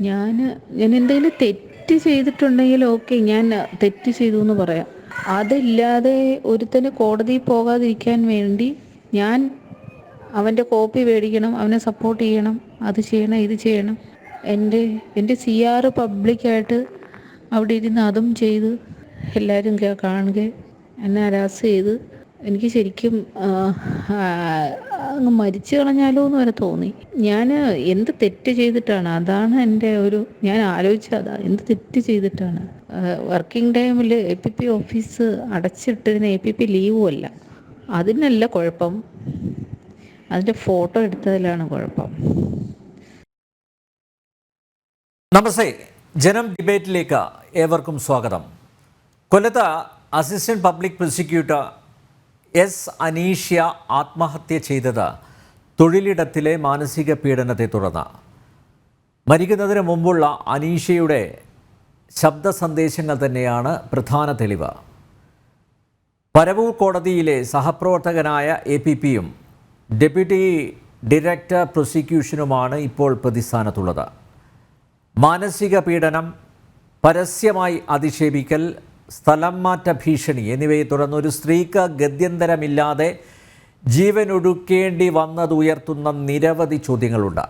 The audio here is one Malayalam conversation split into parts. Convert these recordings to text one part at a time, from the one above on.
ഞാൻ ഞാൻ എന്തെങ്കിലും തെറ്റ് ചെയ്തിട്ടുണ്ടെങ്കിൽ ഓക്കെ, ഞാൻ തെറ്റ് ചെയ്തു എന്ന് പറയാം. അതില്ലാതെ ഒരുത്തന് കോടതിയിൽ പോകാതിരിക്കാൻ വേണ്ടി ഞാൻ അവൻ്റെ കോപ്പി മേടിക്കണം, അവനെ സപ്പോർട്ട് ചെയ്യണം, അത് ചെയ്യണം, ഇത് ചെയ്യണം. എൻ്റെ CR പബ്ലിക്കായിട്ട് അവിടെ ഇരുന്ന് അതും ചെയ്ത് എല്ലാവരും കാണുക, എന്നെ ഹരാസ് ചെയ്ത് എനിക്ക് ശരിക്കും അങ്ങ് മരിച്ചു കളഞ്ഞാലോ എന്ന് വരെ തോന്നി. ഞാൻ എന്ത് തെറ്റ് ചെയ്തിട്ടാണ്, അതാണ് എൻ്റെ ഞാൻ ആലോചിച്ചത്, അതാ എന്ത് തെറ്റ് ചെയ്തിട്ടാണ്. വർക്കിംഗ് ടൈമിൽ APP ഓഫീസ് അടച്ചിട്ടതിന് APP ലീവും അല്ല, അതിനല്ല കുഴപ്പം, അതിൻ്റെ ഫോട്ടോ എടുത്തതിലാണ് കുഴപ്പം. നമസ്തേ, ജനം ഡിബേറ്റിലേക്ക് ഏവർക്കും സ്വാഗതം. കൊല്ലത്ത് assistant public prosecutor S. Aneeshya ആത്മഹത്യ ചെയ്തത് തൊഴിലിടത്തിലെ മാനസിക പീഡനത്തെ തുടർന്ന്. മരിക്കുന്നതിന് മുമ്പുള്ള അനീഷ്യയുടെ ശബ്ദ സന്ദേശങ്ങൾ തന്നെയാണ് പ്രധാന തെളിവ്. പരവൂർ കോടതിയിലെ സഹപ്രവർത്തകനായ APPയും ഡെപ്യൂട്ടി ഡയറക്ടർ പ്രോസിക്യൂഷനുമാണ് ഇപ്പോൾ പ്രതിസ്ഥാനത്തുള്ളത്. മാനസിക പീഡനം, പരസ്യമായി അധിക്ഷേപിക്കൽ, സ്ഥലം മാറ്റ ഭീഷണി എന്നിവയെ തുടർന്ന് ഒരു സ്ത്രീക്ക് ഗത്യന്തരമില്ലാതെ ജീവനൊടുക്കേണ്ടി വന്നതുയർത്തുന്ന നിരവധി ചോദ്യങ്ങളുണ്ട്.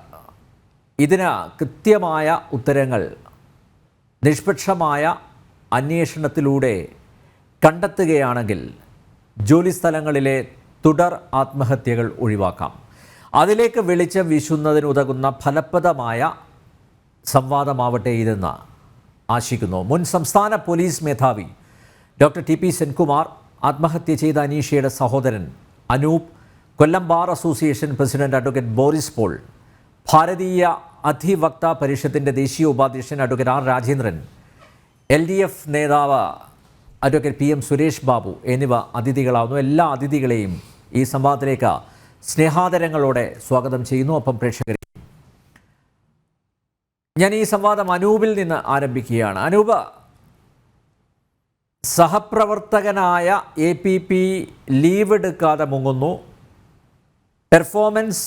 ഇതിന് കൃത്യമായ ഉത്തരങ്ങൾ നിഷ്പക്ഷമായ അന്വേഷണത്തിലൂടെ കണ്ടെത്തുകയാണെങ്കിൽ ജോലിസ്ഥലങ്ങളിലെ തുടർ ആത്മഹത്യകൾ ഒഴിവാക്കാം. അതിലേക്ക് വെളിച്ചം വീശുന്നതിനുതകുന്ന ഫലപ്രദമായ സംവാദമാവട്ടെ ഇതെന്ന് ആശിക്കുന്നു. മുൻ സംസ്ഥാന പോലീസ് മേധാവി ഡോക്ടർ TP സെൻകുമാർ, ആത്മഹത്യ ചെയ്ത അനീഷ്യയുടെ സഹോദരൻ Anoop, Kollam bar association president advocate Boris Paul, Bharatiya Adhivakta പരിഷത്തിൻ്റെ ദേശീയ ഉപാധ്യക്ഷൻ അഡ്വക്കേറ്റ് R. രാജേന്ദ്രൻ, LDF നേതാവ് അഡ്വക്കേറ്റ് PM സുരേഷ് ബാബു എന്നിവ അതിഥികളാവുന്നു. എല്ലാ അതിഥികളെയും ഈ സംവാദത്തിലേക്ക് സ്നേഹാദരങ്ങളോടെ സ്വാഗതം ചെയ്യുന്നു. ഒപ്പം പ്രേക്ഷകരെ ഞാൻ ഈ സംവാദം അനൂപിൽ നിന്ന് ആരംഭിക്കുകയാണ്. അനൂപ്, സഹപ്രവർത്തകനായ APP ലീവ് എടുക്കാതെ മുങ്ങുന്നു. പെർഫോമൻസ്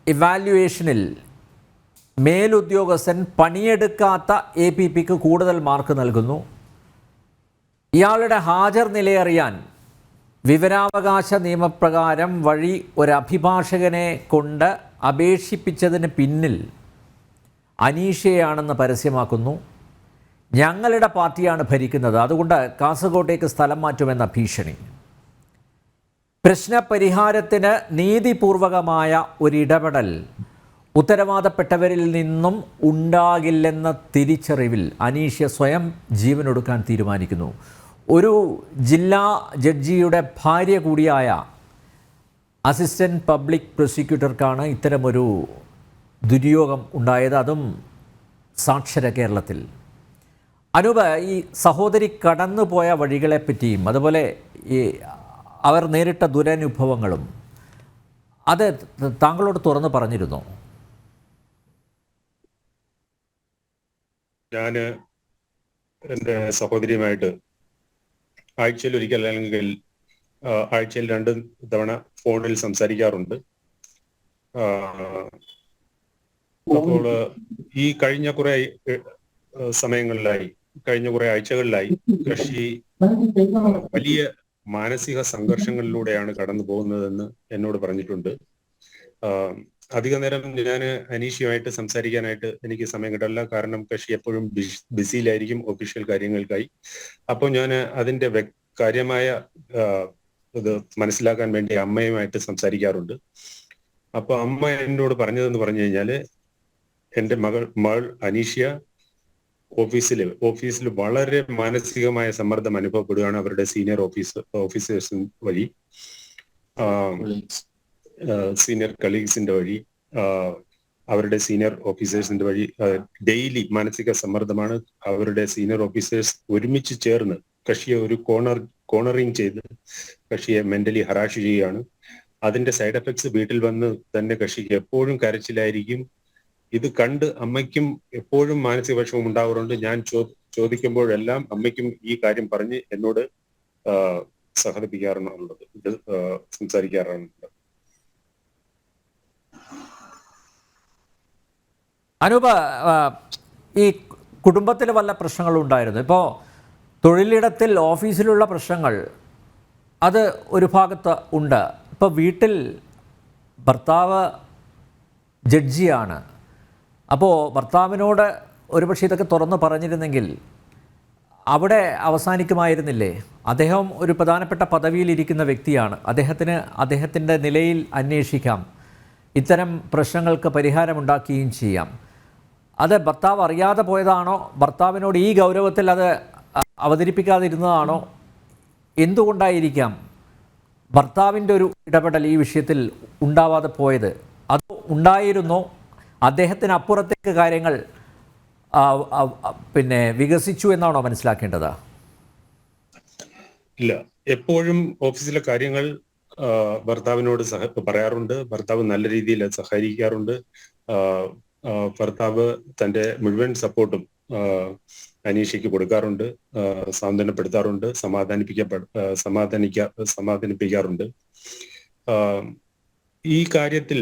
ഇവാലുവേഷനിൽ മേലുദ്യോഗസ്ഥൻ പണിയെടുക്കാത്ത APPക്ക് കൂടുതൽ മാർക്ക് നൽകുന്നു. ഇയാളുടെ ഹാജർ നിലയറിയാൻ വിവരാവകാശ നിയമപ്രകാരം വഴി ഒരു അഭിഭാഷകനെ കൊണ്ട് അപേക്ഷിപ്പിച്ചതിന് പിന്നിൽ അനീഷ്യയാണെന്ന് പരസ്യമാക്കുന്നു. ഞങ്ങളുടെ പാർട്ടിയാണ് ഭരിക്കുന്നത്, അതുകൊണ്ട് കാസർഗോട്ടേക്ക് സ്ഥലം മാറ്റുമെന്ന ഭീഷണി. പ്രശ്നപരിഹാരത്തിന് നീതിപൂർവകമായ ഒരിടപെടൽ ഉത്തരവാദപ്പെട്ടവരിൽ നിന്നും ഉണ്ടാകില്ലെന്ന തിരിച്ചറിവിൽ അനീഷ്യ സ്വയം ജീവനൊടുക്കാൻ തീരുമാനിക്കുന്നു. ഒരു ജില്ലാ ജഡ്ജിയുടെ ഭാര്യ കൂടിയായ അസിസ്റ്റന്റ് പബ്ലിക് പ്രോസിക്യൂട്ടർക്കാണ് ഇത്തരമൊരു ദുര്യോഗം ഉണ്ടായത്, അതും സാക്ഷര കേരളത്തിൽ. അനൂപ്, ഈ സഹോദരി കടന്നുപോയ വഴികളെപ്പറ്റിയും അതുപോലെ ഈ അവർ നേരിട്ട ദുരനുഭവങ്ങളും അത് താങ്കളോട് തുറന്നു പറഞ്ഞിരുന്നോ? ഞാൻ എൻ്റെ സഹോദരിയുമായിട്ട് ആഴ്ചയിൽ ഒരിക്കൽ അല്ലെങ്കിൽ ആഴ്ചയിൽ 2 തവണ ഫോണിൽ സംസാരിക്കാറുണ്ട്. അപ്പോൾ ഈ കഴിഞ്ഞ കുറെ സമയങ്ങളിലായി, കഴിഞ്ഞ കുറെ ആഴ്ചകളിലായി കക്ഷി വലിയ മാനസിക സംഘർഷങ്ങളിലൂടെയാണ് കടന്നു പോകുന്നതെന്ന് എന്നോട് പറഞ്ഞിട്ടുണ്ട്. അധിക നേരം ഞാൻ അനീഷ്യയുമായിട്ട് സംസാരിക്കാനായിട്ട് എനിക്ക് സമയം കിട്ടില്ല. കാരണം കക്ഷി എപ്പോഴും ബിസിയിലായിരിക്കും ഒഫീഷ്യൽ കാര്യങ്ങൾക്കായി. അപ്പോൾ ഞാൻ അതിന്റെ കാര്യമായ ഇത് മനസ്സിലാക്കാൻ വേണ്ടി അമ്മയുമായിട്ട് സംസാരിക്കാറുണ്ട്. അപ്പൊ അമ്മ എന്നോട് പറഞ്ഞതെന്ന് പറഞ്ഞു കഴിഞ്ഞാല്, എൻ്റെ മകൾ അനീഷ്യ ഓഫീസിൽ വളരെ മാനസികമായ സമ്മർദ്ദം അനുഭവപ്പെടുകയാണ് അവരുടെ സീനിയർ ഓഫീസേഴ്സ് വഴി, സീനിയർ കളീഗ്സിന്റെ വഴി, അവരുടെ സീനിയർ ഓഫീസേഴ്സിന്റെ വഴി ഡെയിലി മാനസിക സമ്മർദ്ദമാണ്. അവരുടെ സീനിയർ ഓഫീസേഴ്സ് ഒരുമിച്ച് ചേർന്ന് കക്ഷിയെ ഒരു കോർണറിങ് ചെയ്ത് കക്ഷിയെ മെന്റലി ഹറാഷ് ചെയ്യുകയാണ്. അതിന്റെ സൈഡ് എഫക്ട്സ് വീട്ടിൽ വന്ന് തന്നെ കക്ഷിക്ക് എപ്പോഴും കരച്ചിലായിരിക്കും. ഇത് കണ്ട് അമ്മയ്ക്കും എപ്പോഴും മാനസിക വിഷമം ഉണ്ടാവാറുണ്ട്. ഞാൻ ചോദിക്കുമ്പോഴെല്ലാം അമ്മയ്ക്കും ഈ കാര്യം പറഞ്ഞ് എന്നോട് സഹതപിക്കാറുള്ളത്, സംസാരിക്കാറുണ്ട്. അനൂപ, ഈ കുടുംബത്തിൽ വല്ല പ്രശ്നങ്ങളും ഉണ്ടായിരുന്നു? ഇപ്പോൾ തൊഴിലിടത്തിൽ ഓഫീസിലുള്ള പ്രശ്നങ്ങൾ അത് ഒരു ഭാഗത്ത് ഉണ്ട്. ഇപ്പോൾ വീട്ടിൽ ഭർത്താവ് ജഡ്ജിയാണ്. അപ്പോൾ ഭർത്താവിനോട് ഒരുപക്ഷെ ഇതൊക്കെ തുറന്ന് പറഞ്ഞിരുന്നെങ്കിൽ അവിടെ അവസാനിക്കുമായിരുന്നില്ലേ? അദ്ദേഹം ഒരു പ്രധാനപ്പെട്ട പദവിയിലിരിക്കുന്ന വ്യക്തിയാണ്. അദ്ദേഹത്തിൻ്റെ നിലയിൽ അന്വേഷിക്കാം, ഇത്തരം പ്രശ്നങ്ങൾക്ക് പരിഹാരമുണ്ടാക്കുകയും ചെയ്യാം. അത് ഭർത്താവ് അറിയാതെ പോയതാണോ? ഭർത്താവിനോട് ഈ ഗൗരവത്തിൽ അത് അവതരിപ്പിക്കാതിരുന്നതാണോ? എന്തുകൊണ്ടായിരിക്കാം ഭർത്താവിൻ്റെ ഒരു ഇടപെടൽ ഈ വിഷയത്തിൽ ഉണ്ടാവാതെ പോയത്? അത് ഉണ്ടായിരുന്നോ? അദ്ദേഹത്തിന് അപ്പുറത്തേക്ക് കാര്യങ്ങൾ വികസിച്ചു എന്നാണോ മനസ്സിലാക്കേണ്ടത്? ഇല്ല, എപ്പോഴും ഓഫീസിലെ കാര്യങ്ങൾ ഭർത്താവിനോട് പറയാറുണ്ട്. ഭർത്താവ് നല്ല രീതിയിൽ സഹകരിക്കാറുണ്ട്. ഭർത്താവ് തന്റെ മുഴുവൻ സപ്പോർട്ടും അനീഷയ്ക്ക് കൊടുക്കാറുണ്ട്, സാന്ത്വനപ്പെടുത്താറുണ്ട്, സമാധാനിപ്പിക്കാറുണ്ട്. ഈ കാര്യത്തിൽ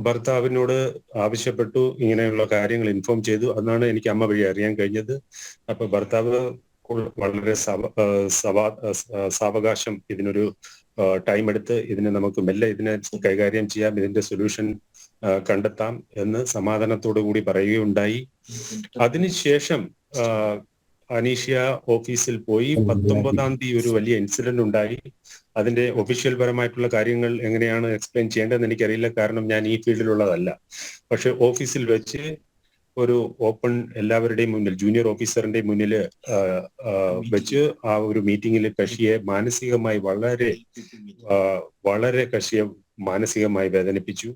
ഭർത്താവിനോട് ആവശ്യപ്പെട്ടു, ഇങ്ങനെയുള്ള കാര്യങ്ങൾ ഇൻഫോം ചെയ്തു. അതാണ് എനിക്ക് അമ്മ വഴി അറിയാൻ കഴിഞ്ഞത്. അപ്പൊ ഭർത്താവ് വളരെ സാവകാശം, ഇതിനൊരു ടൈം എടുത്ത് ഇതിനെ നമുക്ക് മെല്ലെ ഇതിനെ കൈകാര്യം ചെയ്യാം, ഇതിന്റെ സൊല്യൂഷൻ കണ്ടെത്താം എന്ന് സമാധാനത്തോടു കൂടി പറയുകയുണ്ടായി. അതിനുശേഷം അനീഷ്യ ഓഫീസിൽ പോയി. 19-ാം തീയതി ഒരു വലിയ ഇൻസിഡന്റ് ഉണ്ടായി. അതിന്റെ ഒഫീഷ്യൽ പരമായിട്ടുള്ള കാര്യങ്ങൾ എങ്ങനെയാണ് എക്സ്പ്ലെയിൻ ചെയ്യേണ്ടതെന്ന് എനിക്കറിയില്ല, കാരണം ഞാൻ ഈ ഫീൽഡിലുള്ളതല്ല. പക്ഷെ ഓഫീസിൽ വെച്ച് ഒരു ഓപ്പൺ എല്ലാവരുടെയും മുന്നിൽ, ജൂനിയർ ഓഫീസറിന്റെ മുന്നിൽ വെച്ച് ആ ഒരു മീറ്റിംഗിൽ കക്ഷിയെ മാനസികമായി വളരെ കക്ഷിയെ മാനസികമായി വേദനിപ്പിച്ചു.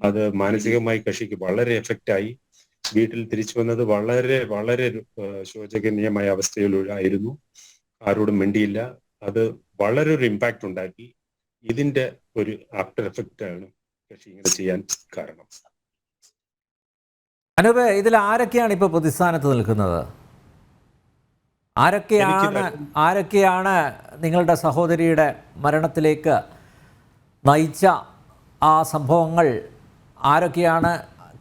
അത് മാനസികമായി കക്ഷിക്ക് വളരെ എഫക്റ്റായി. വീട്ടിൽ തിരിച്ചു വന്നത് വളരെ വളരെ ശോചനീയമായ അവസ്ഥയിലായിരുന്നു. ആരോടും മിണ്ടിയില്ല. അത് വളരെ ഒരു ഇമ്പാക്ട് ഉണ്ടാക്കി. ഇതിന്റെ ഒരു ആഫ്റ്റർ എഫക്റ്റ് ആണ് കക്ഷി ഇങ്ങനെ ചെയ്യാൻ കാരണം. അനൂപ്, ഇതിൽ ആരൊക്കെയാണ് ഇപ്പോൾ പ്രതിസ്ഥാനത്ത് നിൽക്കുന്നത്? ആരൊക്കെയാണ് നിങ്ങളുടെ സഹോദരിയുടെ മരണത്തിലേക്ക് നയിച്ച ആ സംഭവങ്ങൾ ആരൊക്കെയാണ്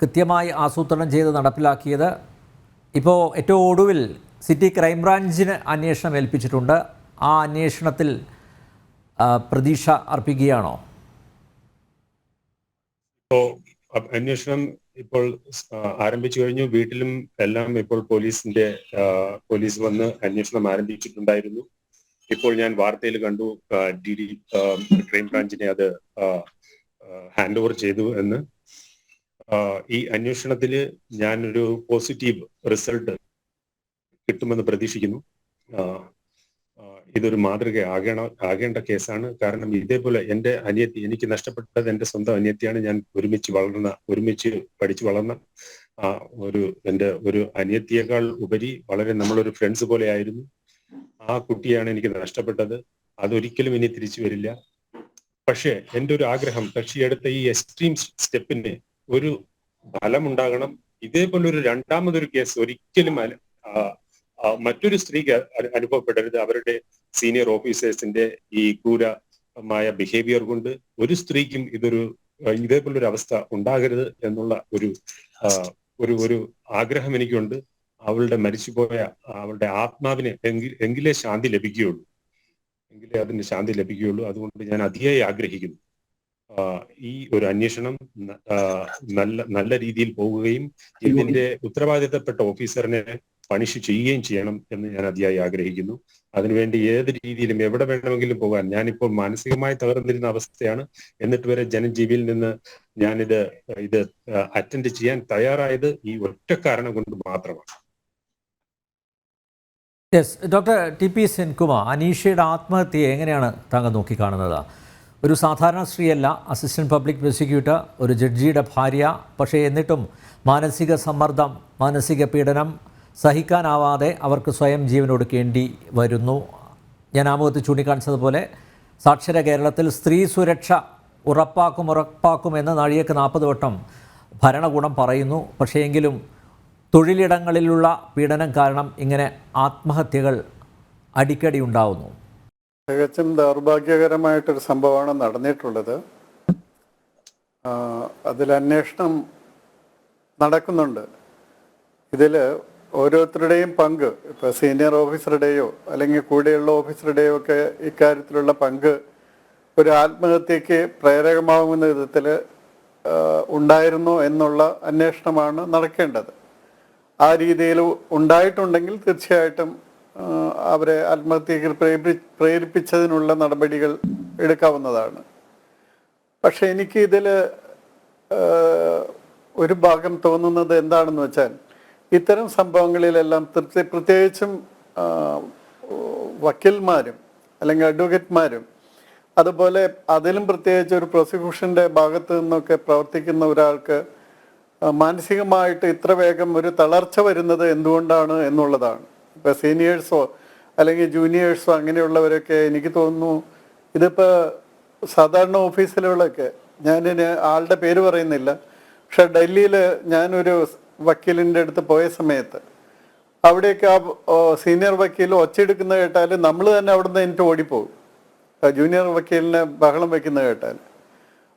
കൃത്യമായി ആസൂത്രണം ചെയ്ത് നടപ്പിലാക്കിയത്? ഇപ്പോൾ ഏറ്റവും ഒടുവിൽ സിറ്റി ക്രൈംബ്രാഞ്ചിന് അന്വേഷണം ഏൽപ്പിച്ചിട്ടുണ്ട്. ആ അന്വേഷണത്തിൽ പ്രതീക്ഷ അർപ്പിക്കുകയാണോ? അന്വേഷണം ഇപ്പോൾ ആരംഭിച്ചു കഴിഞ്ഞു. വീട്ടിലും എല്ലാം ഇപ്പോൾ പോലീസ് വന്ന് അന്വേഷണം ആരംഭിച്ചിട്ടുണ്ടായിരുന്നു. ഇപ്പോൾ ഞാൻ വാർത്തയിൽ കണ്ടു DD ക്രൈംബ്രാഞ്ചിനെ അത് ഹാൻഡ് ഓവർ ചെയ്തു എന്ന്. ഈ അന്വേഷണത്തിൽ ഞാനൊരു പോസിറ്റീവ് റിസൾട്ട് കിട്ടുമെന്ന് പ്രതീക്ഷിക്കുന്നു. ഇതൊരു മാതൃക ആകേണ്ട കേസാണ്. കാരണം ഇതേപോലെ എൻ്റെ അനിയത്തി, എനിക്ക് നഷ്ടപ്പെട്ടത് എൻ്റെ സ്വന്തം അനിയത്തിയാണ്. ഞാൻ ഒരുമിച്ച് പഠിച്ചു വളർന്ന എൻ്റെ ഒരു അനിയത്തിയേക്കാൾ ഉപരി വളരെ നമ്മളൊരു ഫ്രണ്ട്സ് പോലെ ആയിരുന്നു. ആ കുട്ടിയാണ് എനിക്ക് നഷ്ടപ്പെട്ടത്. അതൊരിക്കലും ഇനി തിരിച്ചു വരില്ല. പക്ഷേ എൻ്റെ ഒരു ആഗ്രഹം, കക്ഷി എടുത്ത ഈ എക്സ്ട്രീം സ്റ്റെപ്പിന് ഒരു ഫലമുണ്ടാകണം. ഇതേപോലെ ഒരു രണ്ടാമതൊരു കേസ് ഒരിക്കലും മറ്റൊരു സ്ത്രീക്ക് അനുഭവപ്പെടരുത്. അവരുടെ സീനിയർ ഓഫീസേഴ്സിന്റെ ഈ ക്രൂരമായ ബിഹേവിയർ കൊണ്ട് ഒരു സ്ത്രീക്കും ഇതേപോലൊരു അവസ്ഥ ഉണ്ടാകരുത് എന്നുള്ള ഒരു ആഗ്രഹം എനിക്കുണ്ട്. അവളുടെ മരിച്ചുപോയ അവളുടെ ആത്മാവിന് എങ്കിലേ അതിന് ശാന്തി ലഭിക്കുകയുള്ളൂ. അതുകൊണ്ട് ഞാൻ അതിയായി ആഗ്രഹിക്കുന്നു ഈ ഒരു അന്വേഷണം നല്ല രീതിയിൽ പോവുകയും ഇതിന്റെ ഉത്തരവാദിത്തപ്പെട്ട ഓഫീസറിനെ പണിഷ് ചെയ്യുകയും ചെയ്യണം എന്ന് ഞാൻ അതിയായി ആഗ്രഹിക്കുന്നു. അതിനുവേണ്ടി ഏത് രീതിയിലും എവിടെ വേണമെങ്കിലും പോകാൻ ഞാനിപ്പോൾ മാനസികമായി തകർന്നിരുന്ന അവസ്ഥയാണ്. എന്നിട്ട് വരെ ജനജീവിയിൽ നിന്ന് ഞാനിത് അറ്റൻഡ് ചെയ്യാൻ തയ്യാറായത് ഈ ഒറ്റ കാരണം കൊണ്ട് മാത്രമാണ്. യെസ്, ഡോക്ടർ TP സെൻകുമാർ, അനീഷയുടെ ആത്മഹത്യയെ എങ്ങനെയാണ് താങ്കൾ നോക്കിക്കാണുന്നത്? ഒരു സാധാരണ സ്ത്രീയല്ല, അസിസ്റ്റന്റ് പബ്ലിക് പ്രോസിക്യൂട്ടർ, ഒരു ജഡ്ജിയുടെ ഭാര്യ. പക്ഷേ എന്നിട്ടും മാനസിക സമ്മർദ്ദം, മാനസിക പീഡനം സഹിക്കാനാവാതെ അവർക്ക് സ്വയം ജീവനൊടുക്കേണ്ടി വരുന്നു. ഞാൻ ആമുഖത്ത് ചൂണ്ടിക്കാണിച്ചതുപോലെ സാക്ഷര കേരളത്തിൽ സ്ത്രീ സുരക്ഷ ഉറപ്പാക്കുമെന്ന് നാഴികക്ക് 40 വട്ടം ഭരണകൂടം പറയുന്നു. പക്ഷേ എങ്കിലും തൊഴിലിടങ്ങളിലുള്ള പീഡനം കാരണം ഇങ്ങനെ ആത്മഹത്യകൾ അടിക്കടി ഉണ്ടാവുന്നു. തികച്ചും ദൗർഭാഗ്യകരമായിട്ടൊരു സംഭവമാണ് നടന്നിട്ടുള്ളത്. അതിൽ അന്വേഷണം നടക്കുന്നുണ്ട്. ഇതിൽ ഓരോരുത്തരുടെയും പങ്ക്, ഇപ്പോൾ സീനിയർ ഓഫീസറുടെയോ അല്ലെങ്കിൽ കൂടെയുള്ള ഓഫീസറുടെയോ ഒക്കെ ഇക്കാര്യത്തിലുള്ള പങ്ക് ഒരു ആത്മഹത്യക്ക് പ്രേരകമാകുന്ന വിധത്തിൽ ഉണ്ടായിരുന്നോ എന്നുള്ള അന്വേഷണമാണ് നടക്കേണ്ടത്. ആ രീതിയിൽ ഉണ്ടായിട്ടുണ്ടെങ്കിൽ തീർച്ചയായിട്ടും അവരെ ആത്മഹത്യക്ക് പ്രേരിപ്പിച്ചതിനുള്ള നടപടികൾ എടുക്കാവുന്നതാണ്. പക്ഷെ എനിക്ക് ഇതിൽ ഒരു ഭാഗം തോന്നുന്നത് എന്താണെന്ന് വെച്ചാൽ, ഇത്തരം സംഭവങ്ങളിലെല്ലാം പ്രത്യേകിച്ചും വക്കീൽമാരും അല്ലെങ്കിൽ അഡ്വക്കേറ്റ്മാരും അതുപോലെ അതിലും പ്രത്യേകിച്ച് ഒരു പ്രോസിക്യൂഷൻ്റെ ഭാഗത്ത് നിന്നൊക്കെ പ്രവർത്തിക്കുന്ന ഒരാൾക്ക് മാനസികമായിട്ട് ഇത്ര വേഗം ഒരു തളർച്ച വരുന്നത് എന്തുകൊണ്ടാണ് എന്നുള്ളതാണ്. ഇപ്പോൾ സീനിയേഴ്സോ അല്ലെങ്കിൽ ജൂനിയേഴ്സോ അങ്ങനെയുള്ളവരൊക്കെ എനിക്ക് തോന്നുന്നു, ഇതിപ്പോൾ സാധാരണ ഓഫീസിലുകളൊക്കെ, ഞാനിന് ആളുടെ പേര് പറയുന്നില്ല, പക്ഷെ ഡൽഹിയിൽ ഞാനൊരു വക്കീലിൻ്റെ അടുത്ത് പോയ സമയത്ത് അവിടെയൊക്കെ ആ സീനിയർ വക്കീൽ ഒച്ചയെടുക്കുന്ന കേട്ടാൽ നമ്മൾ തന്നെ അവിടെ നിന്ന് എനിക്ക് ഓടിപ്പോകും, ജൂനിയർ വക്കീലിനെ ബഹളം വെക്കുന്ന കേട്ടാൽ.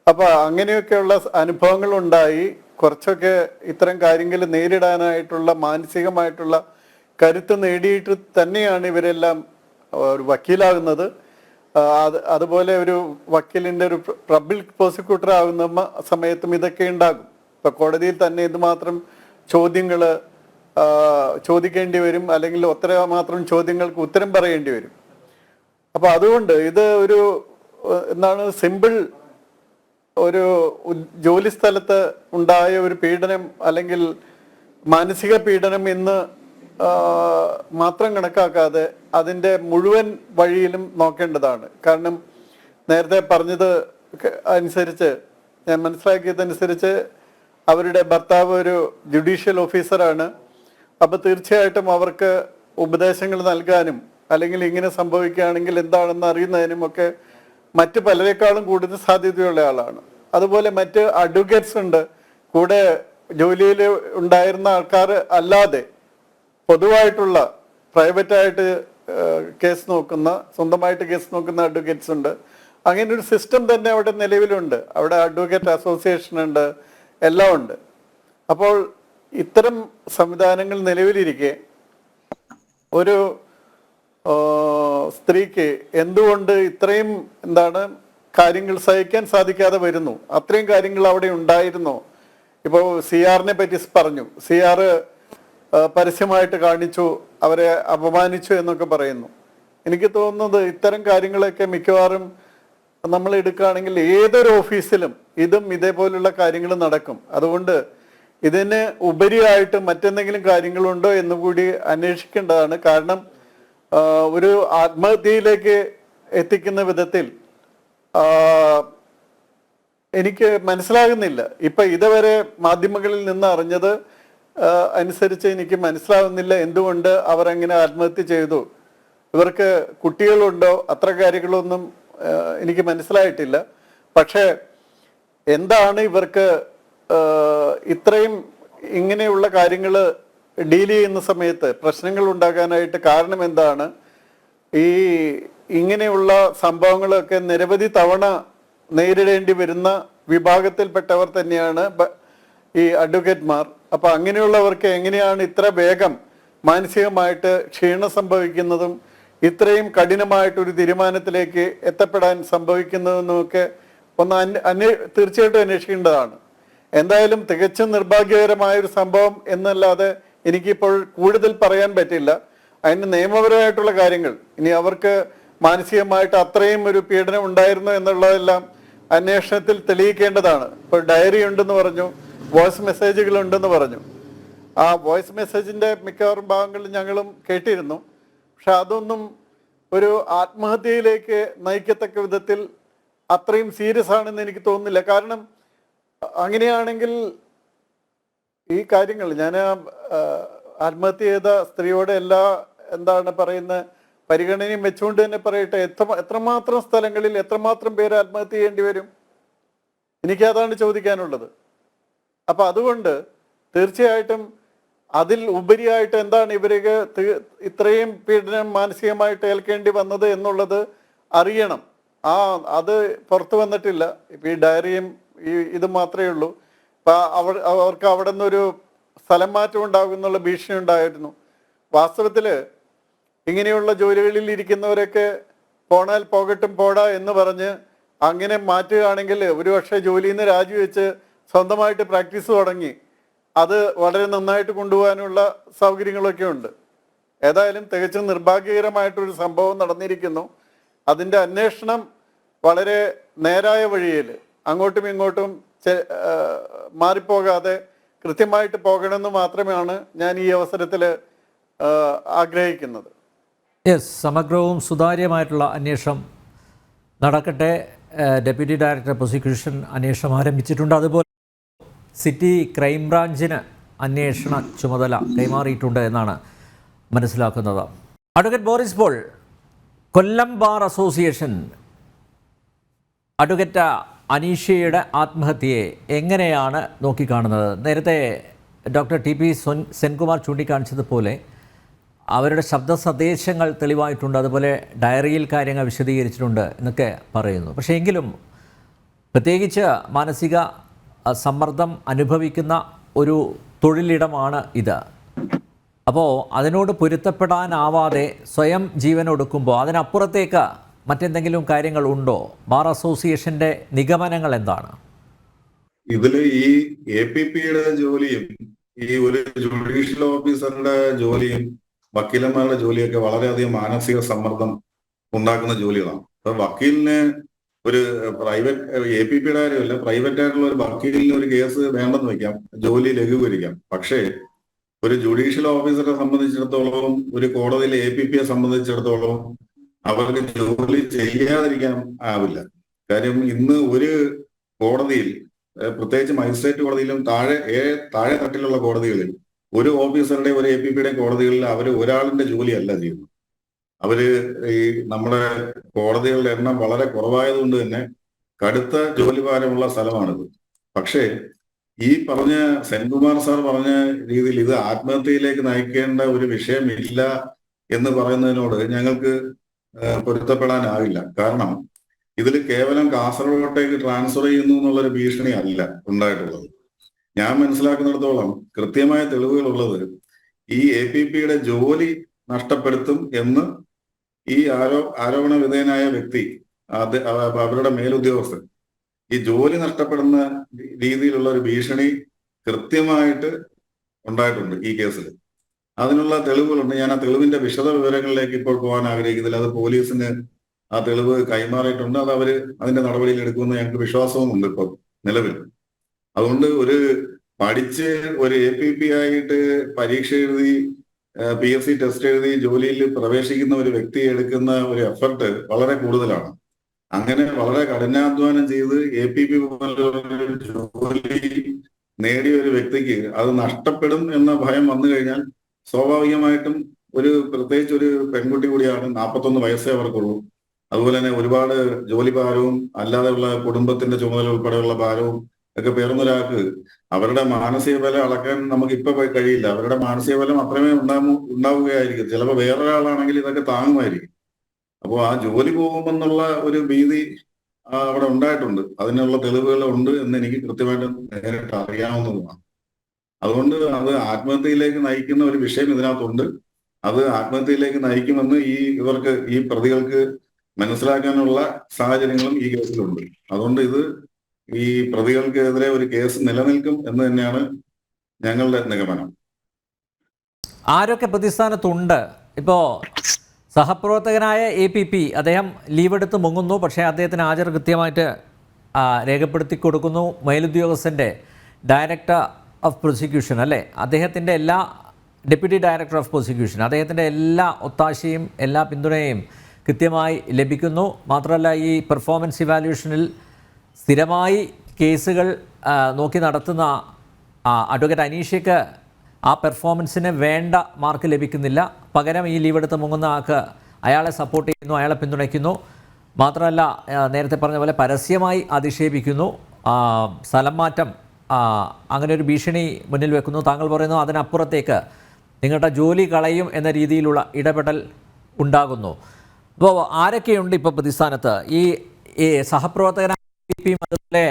അപ്പോൾ അങ്ങനെയൊക്കെയുള്ള അനുഭവങ്ങളുണ്ടായി. കുറച്ചൊക്കെ ഇത്തരം കാര്യങ്ങൾ നേരിടാനായിട്ടുള്ള മാനസികമായിട്ടുള്ള കരുത്ത് നേടിയിട്ട് തന്നെയാണ് ഇവരെല്ലാം ഒരു വക്കീലാകുന്നത്. അതുപോലെ ഒരു വക്കീലിൻ്റെ ഒരു പബ്ലിക് പ്രോസിക്യൂട്ടർ ആകുന്ന സമയത്തും ഇതൊക്കെ ഉണ്ടാകും. ഇപ്പം കോടതിയിൽ തന്നെ ഇതുമാത്രം ചോദ്യങ്ങൾ ചോദിക്കേണ്ടി വരും, അല്ലെങ്കിൽ മാത്രം ചോദ്യങ്ങൾക്ക് ഉത്തരം പറയേണ്ടി വരും. അപ്പോൾ അതുകൊണ്ട് ഇത് ഒരു സിമ്പിൾ ഒരു ജോലി സ്ഥലത്ത് ഉണ്ടായ ഒരു പീഡനം അല്ലെങ്കിൽ മാനസിക പീഡനം എന്ന് മാത്രം കണക്കാക്കാതെ അതിൻ്റെ മുഴുവൻ വഴിയിലും നോക്കേണ്ടതാണ്. കാരണം നേരത്തെ പറഞ്ഞത് അനുസരിച്ച്, ഞാൻ മനസ്സിലാക്കിയതനുസരിച്ച് അവരുടെ ഭർത്താവ് ഒരു ജുഡീഷ്യൽ ഓഫീസറാണ്. അപ്പോൾ തീർച്ചയായിട്ടും അവർക്ക് ഉപദേശങ്ങൾ നൽകാനും അല്ലെങ്കിൽ ഇങ്ങനെ സംഭവിക്കുകയാണെങ്കിൽ എന്താണെന്ന് അറിയുന്നതിനും ഒക്കെ മറ്റ് പലരെക്കാളും കൂടുതൽ സാധ്യതയുള്ള ആളാണ്. അതുപോലെ മറ്റ് അഡ്വക്കേറ്റ്സ് ഉണ്ട്, കൂടെ ജോലിയിൽ ഉണ്ടായിരുന്ന ആൾക്കാർ അല്ലാതെ പൊതുവായിട്ടുള്ള പ്രൈവറ്റായിട്ട് കേസ് നോക്കുന്ന, സ്വന്തമായിട്ട് കേസ് നോക്കുന്ന അഡ്വക്കേറ്റ്സ് ഉണ്ട്. അങ്ങനെ ഒരു സിസ്റ്റം തന്നെ അവിടെ നിലവിലുണ്ട്. അവിടെ അഡ്വക്കേറ്റ് അസോസിയേഷൻ ഉണ്ട്, എല്ലാം ഉണ്ട്. അപ്പോൾ ഇത്തരം സംവിധാനങ്ങൾ നിലവിലിരിക്കെ ഒരു സ്ത്രീക്ക് എന്തുകൊണ്ട് ഇത്രയും കാര്യങ്ങൾ സഹിക്കാൻ സാധിക്കാതെ വരുന്നു? അത്രയും കാര്യങ്ങൾ അവിടെ ഉണ്ടായിരുന്നോ? ഇപ്പോൾ CRനെ പറ്റി പറഞ്ഞു, CR പരസ്യമായിട്ട് കാണിച്ചു, അവരെ അപമാനിച്ചു എന്നൊക്കെ പറയുന്നു. എനിക്ക് തോന്നുന്നത് ഇത്തരം കാര്യങ്ങളൊക്കെ മിക്കവാറും നമ്മൾ എടുക്കുകയാണെങ്കിൽ ഏതൊരു ഓഫീസിലും ഇതേപോലുള്ള കാര്യങ്ങൾ നടക്കും. അതുകൊണ്ട് ഇതിന് ഉപരിയായിട്ട് മറ്റെന്തെങ്കിലും കാര്യങ്ങളുണ്ടോ എന്നുകൂടി അന്വേഷിക്കേണ്ടതാണ്. കാരണം ഒരു ആത്മഹത്യയിലേക്ക് എത്തിക്കുന്ന വിധത്തിൽ എനിക്ക് മനസ്സിലാകുന്നില്ല. ഇപ്പൊ ഇതുവരെ മാധ്യമങ്ങളിൽ നിന്ന് അറിഞ്ഞത് അനുസരിച്ച് എനിക്ക് മനസ്സിലാകുന്നില്ല എന്തുകൊണ്ട് അവരങ്ങനെ ആത്മഹത്യ ചെയ്തു. ഇവർക്ക് കുട്ടികളുണ്ടോ? അത്ര കാര്യങ്ങളൊന്നും എനിക്ക് മനസ്സിലായിട്ടില്ല. പക്ഷേ എന്താണ് ഇവർക്ക് ഇത്രയും ഇങ്ങനെയുള്ള കാര്യങ്ങൾ ഡീൽ ചെയ്യുന്ന സമയത്ത് പ്രശ്നങ്ങൾ ഉണ്ടാകാനായിട്ട് കാരണം എന്താണ്? ഇങ്ങനെയുള്ള സംഭവങ്ങളൊക്കെ നിരവധി തവണ നേരിടേണ്ടി വരുന്ന വിഭാഗത്തിൽപ്പെട്ടവർ തന്നെയാണ് ഈ അഡ്വക്കേറ്റ്മാർ. അപ്പം അങ്ങനെയുള്ളവർക്ക് എങ്ങനെയാണ് ഇത്ര വേഗം മാനസികമായിട്ട് ക്ഷീണം സംഭവിക്കുന്നതും ഇത്രയും കഠിനമായിട്ടൊരു തീരുമാനത്തിലേക്ക് എത്തപ്പെടാൻ സംഭവിക്കുന്നതെന്നൊക്കെ തീർച്ചയായിട്ടും അന്വേഷിക്കേണ്ടതാണ്. എന്തായാലും തികച്ചും നിർഭാഗ്യകരമായൊരു സംഭവം എന്നല്ലാതെ എനിക്കിപ്പോൾ കൂടുതൽ പറയാൻ പറ്റില്ല. അതിന് നിയമപരമായിട്ടുള്ള കാര്യങ്ങൾ, ഇനി അവർക്ക് മാനസികമായിട്ട് അത്രയും ഒരു പീഡനം ഉണ്ടായിരുന്നു എന്നുള്ളതെല്ലാം അന്വേഷണത്തിൽ തെളിയിക്കേണ്ടതാണ്. ഇപ്പോൾ ഡയറി ഉണ്ടെന്ന് പറഞ്ഞു, വോയിസ് മെസ്സേജുകൾ ഉണ്ടെന്ന് പറഞ്ഞു. ആ വോയിസ് മെസ്സേജിൻ്റെ മിക്കവാറും ഭാഗങ്ങൾ ഞങ്ങളും കേട്ടിരുന്നു. പക്ഷെ അതൊന്നും ഒരു ആത്മഹത്യയിലേക്ക് നയിക്കത്തക്ക വിധത്തിൽ അത്രയും സീരിയസ് ആണെന്ന് എനിക്ക് തോന്നുന്നില്ല. കാരണം അങ്ങനെയാണെങ്കിൽ ഈ കാര്യങ്ങൾ, ഞാൻ ആത്മഹത്യ ചെയ്ത സ്ത്രീയോടെ എല്ലാ പരിഗണനയും വെച്ചുകൊണ്ട് തന്നെ പറയട്ടെ, എത്രമാത്രം സ്ഥലങ്ങളിൽ എത്രമാത്രം പേര് ആത്മഹത്യ ചെയ്യേണ്ടി വരും? എനിക്കതാണ് ചോദിക്കാനുള്ളത്. അപ്പം അതുകൊണ്ട് തീർച്ചയായിട്ടും അതിൽ ഉപരിയായിട്ട് എന്താണ് ഇവർക്ക് ഇത്രയും പീഡനം മാനസികമായിട്ട് ഏൽക്കേണ്ടി വന്നത് എന്നുള്ളത് അറിയണം. അത് പുറത്തു വന്നിട്ടില്ല. ഇപ്പം ഈ ഡയറിയും ഇത് മാത്രമേ ഉള്ളൂ. ഇപ്പം അവർക്ക് അവിടെ നിന്നൊരു സ്ഥലം മാറ്റം ഉണ്ടാകുന്നുള്ള ഭീഷണി ഉണ്ടായിരുന്നു. വാസ്തവത്തിൽ ഇങ്ങനെയുള്ള ജോലികളിൽ ഇരിക്കുന്നവരൊക്കെ പോണാൽ പോകട്ടും പോടാ എന്ന് പറഞ്ഞ് അങ്ങനെ മാറ്റുകയാണെങ്കിൽ ഒരുപക്ഷെ ജോലിയിൽ നിന്ന് രാജിവെച്ച് സ്വന്തമായിട്ട് പ്രാക്ടീസ് തുടങ്ങി അത് വളരെ നന്നായിട്ട് കൊണ്ടുപോകാനുള്ള സൗകര്യങ്ങളൊക്കെ ഉണ്ട്. ഏതായാലും തികച്ചും നിർഭാഗ്യകരമായിട്ടൊരു സംഭവം നടന്നിരിക്കുന്നു. അതിൻ്റെ അന്വേഷണം വളരെ നേരായ വഴിയിൽ അങ്ങോട്ടും ഇങ്ങോട്ടും മാറിപ്പോകാതെ കൃത്യമായിട്ട് പോകണമെന്ന് മാത്രമാണ് ഞാൻ ഈ അവസരത്തിൽ ആഗ്രഹിക്കുന്നത്. യെസ്, സമഗ്രവും സുതാര്യമായിട്ടുള്ള അന്വേഷണം നടക്കട്ടെ. ഡെപ്യൂട്ടി ഡയറക്ടർ പ്രോസിക്യൂഷൻ അന്വേഷണം ആരംഭിച്ചിട്ടുണ്ട്. അതുപോലെ സിറ്റി ക്രൈംബ്രാഞ്ചിന് അന്വേഷണ ചുമതല കൈമാറിയിട്ടുണ്ട് എന്നാണ് മനസ്സിലാക്കുന്നത്. അഡ്വക്കേറ്റ് ബോറിസ് പോൾ, കൊല്ലം ബാർ അസോസിയേഷൻ അഡ്വക്കേറ്റ് അനീഷയുടെ ആത്മഹത്യയെ എങ്ങനെയാണ് നോക്കിക്കാണുന്നത്? നേരത്തെ ഡോക്ടർ ടി പി സെൻകുമാർ ചൂണ്ടിക്കാണിച്ചതുപോലെ അവരുടെ ശബ്ദ സന്ദേശങ്ങൾ തെളിവായിട്ടുണ്ട്, അതുപോലെ ഡയറിയിൽ കാര്യങ്ങൾ വിശദീകരിച്ചിട്ടുണ്ട് എന്നൊക്കെ പറയുന്നു. പക്ഷേ എങ്കിലും പ്രത്യേകിച്ച് മാനസിക സമ്മർദ്ദം അനുഭവിക്കുന്ന ഒരു തൊഴിലിടമാണ് ഇത്. അപ്പോൾ അതിനോട് പൊരുത്തപ്പെടാനാവാതെ സ്വയം ജീവനൊടുക്കുമ്പോൾ അതിനപ്പുറത്തേക്ക് മറ്റെന്തെങ്കിലും കാര്യങ്ങൾ ഉണ്ടോ? ബാർ അസോസിയേഷൻ്റെ നിഗമനങ്ങൾ എന്താണ്? ഇതിൽ ഈ APPയുടെ ജോലിയും ഈ ഒരു ജുഡീഷ്യൽ ഓഫീസറുടെ ജോലിയും വക്കീലന്മാരുടെ ജോലിയൊക്കെ വളരെയധികം മാനസിക സമ്മർദ്ദം ഉണ്ടാക്കുന്ന ജോലികളാണ്. അപ്പൊ വക്കീലിന് ഒരു പ്രൈവറ്റ് APPയുടെ കാര്യമല്ല, പ്രൈവറ്റ് ആയിട്ടുള്ള ഒരു വക്കീലിന് ഒരു കേസ് വേണ്ടെന്ന് വെക്കാം, ജോലി ലഘൂകരിക്കാം. പക്ഷേ ഒരു ജുഡീഷ്യൽ ഓഫീസറെ സംബന്ധിച്ചിടത്തോളം, ഒരു കോടതിയിലെ APPയെ സംബന്ധിച്ചിടത്തോളം അവർക്ക് ജോലി ചെയ്യാതിരിക്കാൻ ആവില്ല. കാര്യം ഇന്ന് ഒരു കോടതിയിൽ, പ്രത്യേകിച്ച് മജിസ്ട്രേറ്റ് കോടതിയിലും താഴെ തട്ടിലുള്ള കോടതികളിൽ, ഒരു ഓഫീസറുടെ ഒരു APPയുടെ കോടതികളിൽ അവർ ഒരാളിന്റെ ജോലിയല്ല ചെയ്യുന്നത്. അവര് ഈ നമ്മുടെ കോടതികളുടെ എണ്ണം വളരെ കുറവായതുകൊണ്ട് തന്നെ കടുത്ത ജോലിഭാരമുള്ള സ്ഥലമാണിത്. പക്ഷേ ഈ പറഞ്ഞ സെൻകുമാർ സാർ പറഞ്ഞ രീതിയിൽ ഇത് ആത്മഹത്യയിലേക്ക് നയിക്കേണ്ട ഒരു വിഷയമില്ല എന്ന് പറയുന്നതിനോട് ഞങ്ങൾക്ക് പൊരുത്തപ്പെടാനാവില്ല. കാരണം ഇതിൽ കേവലം കാസർഗോട്ടേക്ക് ട്രാൻസ്ഫർ ചെയ്യുന്നു എന്നുള്ളൊരു ഭീഷണി അല്ല ഉണ്ടായിട്ടുള്ളത്. ഞാൻ മനസ്സിലാക്കുന്നിടത്തോളം കൃത്യമായ തെളിവുകളുള്ളത് ഈ APPയുടെ ജോലി നഷ്ടപ്പെടുത്തും എന്ന് ഈ ആരോപണ വിധേയനായ വ്യക്തി, അവരുടെ മേലുദ്യോഗസ്ഥൻ ഈ ജോലി നഷ്ടപ്പെടുന്ന രീതിയിലുള്ള ഒരു ഭീഷണി കൃത്യമായിട്ട് ഉണ്ടായിട്ടുണ്ട് ഈ കേസിൽ. അതിനുള്ള തെളിവുകളുണ്ട്. ഞാൻ ആ തെളിവിന്റെ വിശദ വിവരങ്ങളിലേക്ക് ഇപ്പോൾ പോകാൻ ആഗ്രഹിക്കുന്നില്ല. അത് പോലീസിന് ആ തെളിവ് കൈമാറിയിട്ടുണ്ട്. അത് അവര് അതിന്റെ നടപടിയിൽ എടുക്കുമെന്ന് ഞങ്ങൾക്ക് വിശ്വാസവും ഉണ്ട് ഇപ്പോൾ നിലവിൽ. അതുകൊണ്ട് ഒരു പഠിച്ച് ഒരു APP ആയിട്ട് പരീക്ഷ എഴുതി PSC ടെസ്റ്റ് എഴുതി ജോലിയിൽ പ്രവേശിക്കുന്ന ഒരു വ്യക്തി എടുക്കുന്ന ഒരു എഫർട്ട് വളരെ കൂടുതലാണ്. അങ്ങനെ വളരെ കഠിനാധ്വാനം ചെയ്ത് APP പോലൊരു ജോലി നേടിയ ഒരു വ്യക്തിക്ക് അത് നഷ്ടപ്പെടും എന്ന ഭയം വന്നു കഴിഞ്ഞാൽ സ്വാഭാവികമായിട്ടും പ്രത്യേകിച്ച് ഒരു പെൺകുട്ടി കൂടിയാണ്, 41 വയസ്സേ അവർക്കുള്ളൂ. അതുപോലെ തന്നെ ഒരുപാട് ജോലി ഭാരവും അല്ലാതെയുള്ള കുടുംബത്തിന്റെ ചുമതല ഉൾപ്പെടെയുള്ള ഭാരവും ഒക്കെ പേർന്നൊരാൾക്ക് അവരുടെ മാനസിക ബലം അളക്കാൻ നമുക്ക് ഇപ്പൊ കഴിയില്ല. അവരുടെ മാനസിക ബലം അത്രമേ ഉണ്ടാവുകയായിരിക്കും. ചിലപ്പോൾ വേറൊരാളാണെങ്കിൽ ഇതൊക്കെ താങ്ങുമായിരിക്കും. അപ്പോൾ ആ ജോലി പോകുമെന്നുള്ള ഒരു ഭീതി അവിടെ ഉണ്ടായിട്ടുണ്ട്. അതിനുള്ള തെളിവുകൾ ഉണ്ട് എന്ന് എനിക്ക് കൃത്യമായിട്ട് നേരിട്ട് അറിയാവുന്നതുമാണ്. അതുകൊണ്ട് അത് ആത്മഹത്യയിലേക്ക് നയിക്കുന്ന ഒരു വിഷയം ഇതിനകത്തുണ്ട്. അത് ആത്മഹത്യയിലേക്ക് നയിക്കുമെന്ന് ഈ പ്രതികൾക്ക് മനസ്സിലാക്കാനുള്ള സാഹചര്യങ്ങളും ഈ കേസിലുണ്ട്. അതുകൊണ്ട് ഇത് ഈ പ്രതികൾക്കെതിരെ ഒരു കേസ് നിലനിൽക്കും എന്ന് തന്നെയാണ് ഞങ്ങളുടെ നിഗമനം. ആരൊക്കെ പ്രതിസ്ഥാനത്തുണ്ട്? ഇപ്പോൾ സഹപ്രവർത്തകനായ APP അദ്ദേഹം ലീവ് എടുത്ത് മുങ്ങുന്നു, പക്ഷേ അദ്ദേഹത്തിന് ഹാജർ കൃത്യമായിട്ട് രേഖപ്പെടുത്തി കൊടുക്കുന്നു. മേലുദ്യോഗസ്ഥൻ്റെ ഡയറക്ടർ ഓഫ് പ്രോസിക്യൂഷൻ അല്ലേ, അദ്ദേഹത്തിൻ്റെ ഡെപ്യൂട്ടി ഡയറക്ടർ ഓഫ് പ്രോസിക്യൂഷൻ അദ്ദേഹത്തിൻ്റെ എല്ലാ ഒത്താശയും എല്ലാ പിന്തുണയും കൃത്യമായി ലഭിക്കുന്നു. മാത്രമല്ല ഈ പെർഫോമൻസ് ഇവാലുവേഷനിൽ സ്ഥിരമായി കേസുകൾ നോക്കി നടത്തുന്ന അഡ്വക്കേറ്റ് അനീഷയ്ക്ക് ആ പെർഫോമൻസിന് വേണ്ട മാർക്ക് ലഭിക്കുന്നില്ല. പകരം ഈ ലീവ് എടുത്ത് മുങ്ങുന്ന ആൾക്ക് അയാളെ സപ്പോർട്ട് ചെയ്യുന്നു, അയാളെ പിന്തുണയ്ക്കുന്നു. മാത്രമല്ല നേരത്തെ പറഞ്ഞ പോലെ പരസ്യമായി അധിക്ഷേപിക്കുന്നു. സ്ഥലം മാറ്റം അങ്ങനെ ഒരു ഭീഷണി മുന്നിൽ വെക്കുന്നു. താങ്കൾ പറയുന്നു അതിനപ്പുറത്തേക്ക് നിങ്ങളുടെ ജോലി കളയും എന്ന രീതിയിലുള്ള ഇടപെടൽ ഉണ്ടാകുന്നു. അപ്പോൾ ആരൊക്കെയുണ്ട് ഇപ്പോൾ പ്രതിസ്ഥാനത്ത്? ഈ സഹപ്രവർത്തകനായ APPയും അതുപോലെ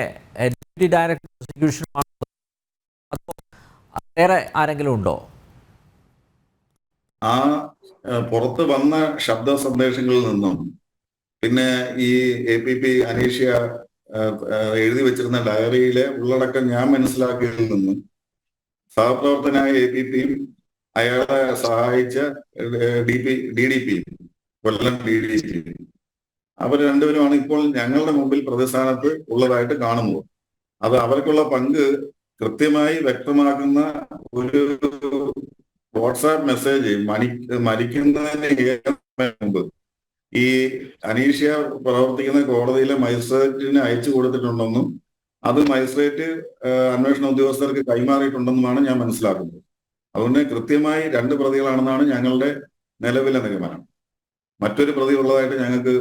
ഡെപ്യൂട്ടി ഡയറക്ടർ പ്രോസിക്യൂഷനുമാണ്. വേറെ ആരെങ്കിലും ഉണ്ടോ? ആ പുറത്ത് വന്ന ശബ്ദ സന്ദേശങ്ങളിൽ നിന്നും പിന്നെ ഈ APP അനീഷ്യ എഴുതി വെച്ചിരുന്ന ഡയറിയിലെ ഉള്ളടക്കം ഞാൻ മനസ്സിലാക്കിയതിൽ നിന്നും സഹപ്രവർത്തനായ APPയും അയാളെ സഹായിച്ച DDP കൊല്ലം DDP അവർ രണ്ടുപേരുമാണ് ഇപ്പോൾ ഞങ്ങളുടെ മുമ്പിൽ പ്രതിസ്ഥാനത്ത് ഉള്ളതായിട്ട് കാണുന്നത്. അത് അവർക്കുള്ള പങ്ക് കൃത്യമായി വ്യക്തമാക്കുന്ന ഒരു വാട്സാപ്പ് മെസ്സേജ് മരിക്കുന്നതിന് മുമ്പ് ഈ അനീഷ്യ പ്രവർത്തിക്കുന്ന കോടതിയിലെ മജിസ്ട്രേറ്റിന് അയച്ചു കൊടുത്തിട്ടുണ്ടെന്നും അത് മജിസ്ട്രേറ്റ് അന്വേഷണ ഉദ്യോഗസ്ഥർക്ക് കൈമാറിയിട്ടുണ്ടെന്നുമാണ് ഞാൻ മനസ്സിലാക്കുന്നത്. അതുകൊണ്ട് കൃത്യമായി 2 പ്രതികളാണെന്നാണ് ഞങ്ങളുടെ നിലവിലെ നിഗമനം. മറ്റൊരു പ്രതി ഉള്ളതായിട്ട് ഞങ്ങൾക്ക്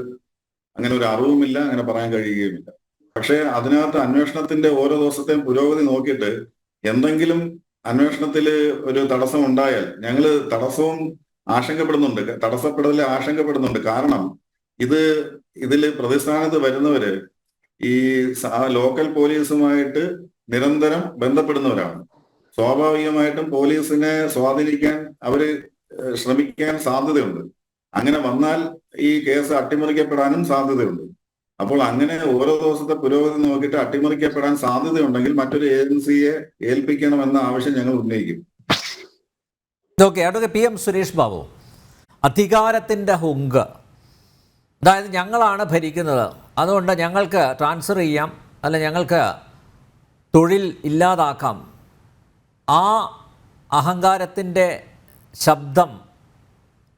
അങ്ങനെ ഒരു അറിവുമില്ല, അങ്ങനെ പറയാൻ കഴിയുകയുമില്ല. പക്ഷേ അതിനകത്ത് അന്വേഷണത്തിന്റെ ഓരോ ദിവസത്തെയും പുരോഗതി നോക്കിയിട്ട് എന്തെങ്കിലും അന്വേഷണത്തിൽ ഒരു തടസ്സം ഉണ്ടായാൽ ഞങ്ങൾ ആശങ്കപ്പെടുന്നുണ്ട്. കാരണം ഇതിൽ പ്രതിസ്ഥാനത്ത് വരുന്നവര് ഈ ലോക്കൽ പോലീസുമായിട്ട് നിരന്തരം ബന്ധപ്പെടുന്നവരാണ്. സ്വാഭാവികമായിട്ടും പോലീസിനെ സ്വാധീനിക്കാൻ അവര് ശ്രമിക്കാൻ സാധ്യതയുണ്ട്. അങ്ങനെ വന്നാൽ ഈ കേസ് അട്ടിമറിക്കപ്പെടാനും സാധ്യതയുണ്ട്. അപ്പോൾ അങ്ങനെ ഓരോ ദിവസത്തെ പുരോഗതി നോക്കിയിട്ട് അട്ടിമറിക്കപ്പെടാൻ സാധ്യതയുണ്ടെങ്കിൽ മറ്റൊരു ഏജൻസിയെ ഏൽപ്പിക്കണമെന്ന ആവശ്യം ഞങ്ങൾ ഉന്നയിക്കും. ഓക്കെ, അതൊക്കെ PM സുരേഷ് ബാബു, അധികാരത്തിൻ്റെ ഹുങ്ക്, അതായത് ഞങ്ങളാണ് ഭരിക്കുന്നത്, അതുകൊണ്ട് ഞങ്ങൾക്ക് ട്രാൻസ്ഫർ ചെയ്യാം, അല്ല ഞങ്ങൾക്ക് തൊഴിൽ ഇല്ലാതാക്കാം. ആ അഹങ്കാരത്തിൻ്റെ ശബ്ദം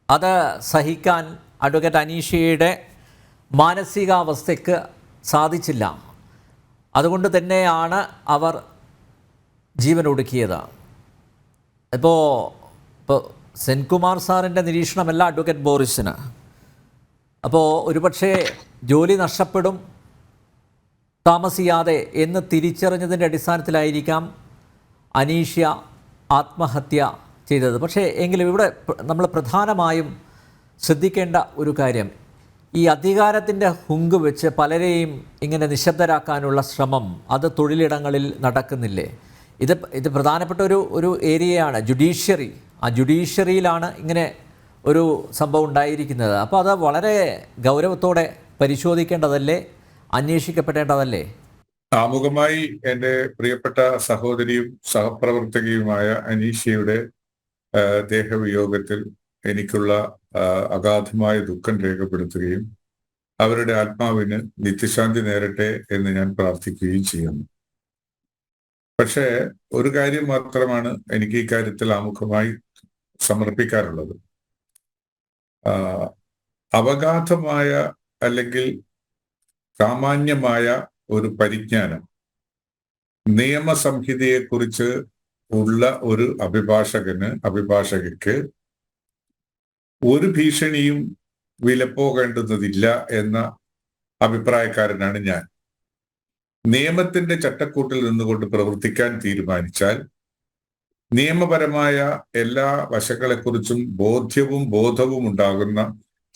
അത് സഹിക്കാൻ അഡ്വക്കേറ്റ് അനീഷയുടെ മാനസികാവസ്ഥയ്ക്ക് സാധിച്ചില്ല. അതുകൊണ്ട് തന്നെയാണ് അവർ ജീവനൊടുക്കിയത്. ഇപ്പോൾ സെൻകുമാർ സാറിൻ്റെ നിരീക്ഷണമല്ല അഡ്വക്കേറ്റ് ബോറിസിന്. അപ്പോൾ ഒരുപക്ഷെ ജോലി നഷ്ടപ്പെടും താമസിയാതെ എന്ന് തിരിച്ചറിഞ്ഞതിൻ്റെ അടിസ്ഥാനത്തിലായിരിക്കാം അനീഷ്യ ആത്മഹത്യ ചെയ്തത്. പക്ഷേ എങ്കിലും ഇവിടെ നമ്മൾ പ്രധാനമായും ശ്രദ്ധിക്കേണ്ട ഒരു കാര്യം, ഈ അധികാരത്തിൻ്റെ ഹുങ്ക് വെച്ച് പലരെയും ഇങ്ങനെ നിശബ്ദരാക്കാനുള്ള ശ്രമം അത് തൊഴിലിടങ്ങളിൽ നടക്കുന്നില്ലേ? ഇത് പ്രധാനപ്പെട്ട ഒരു ഏരിയയാണ് ജുഡീഷ്യറി. ആ ജുഡീഷ്യറിയിലാണ് ഇങ്ങനെ ഒരു സംഭവം ഉണ്ടായിരിക്കുന്നത്. അപ്പോൾ അത് വളരെ ഗൗരവത്തോടെ പരിശോധിക്കേണ്ടതല്ലേ, അന്വേഷിക്കപ്പെടേണ്ടതല്ലേ? ആമുഖമായി എൻ്റെ പ്രിയപ്പെട്ട സഹോദരിയും സഹപ്രവർത്തകയുമായ അനീഷയുടെ ദേഹവിയോഗത്തിൽ എനിക്കുള്ള അഗാധമായ ദുഃഖം രേഖപ്പെടുത്തുകയും അവരുടെ ആത്മാവിന് നിത്യശാന്തി നേരട്ടെ എന്ന് ഞാൻ പ്രാർത്ഥിക്കുകയും ചെയ്യുന്നു. പക്ഷേ ഒരു കാര്യം മാത്രമാണ് എനിക്ക് ഈ കാര്യത്തിൽ ആമുഖമായി സമർപ്പിക്കാറുള്ളത്. അവഗാധമായ അല്ലെങ്കിൽ സാമാന്യമായ ഒരു പരിജ്ഞാനം നിയമസംഹിതയെക്കുറിച്ച് ഉള്ള ഒരു അഭിഭാഷകയ്ക്ക് ഒരു ഭീഷണിയും വിലപ്പോകേണ്ടുന്നതില്ല എന്ന അഭിപ്രായക്കാരനാണ് ഞാൻ. നിയമത്തിന്റെ ചട്ടക്കൂട്ടിൽ നിന്നുകൊണ്ട് പ്രവർത്തിക്കാൻ തീരുമാനിച്ചാൽ നിയമപരമായ എല്ലാ വശങ്ങളെക്കുറിച്ചും ബോധവും ഉണ്ടാകുന്ന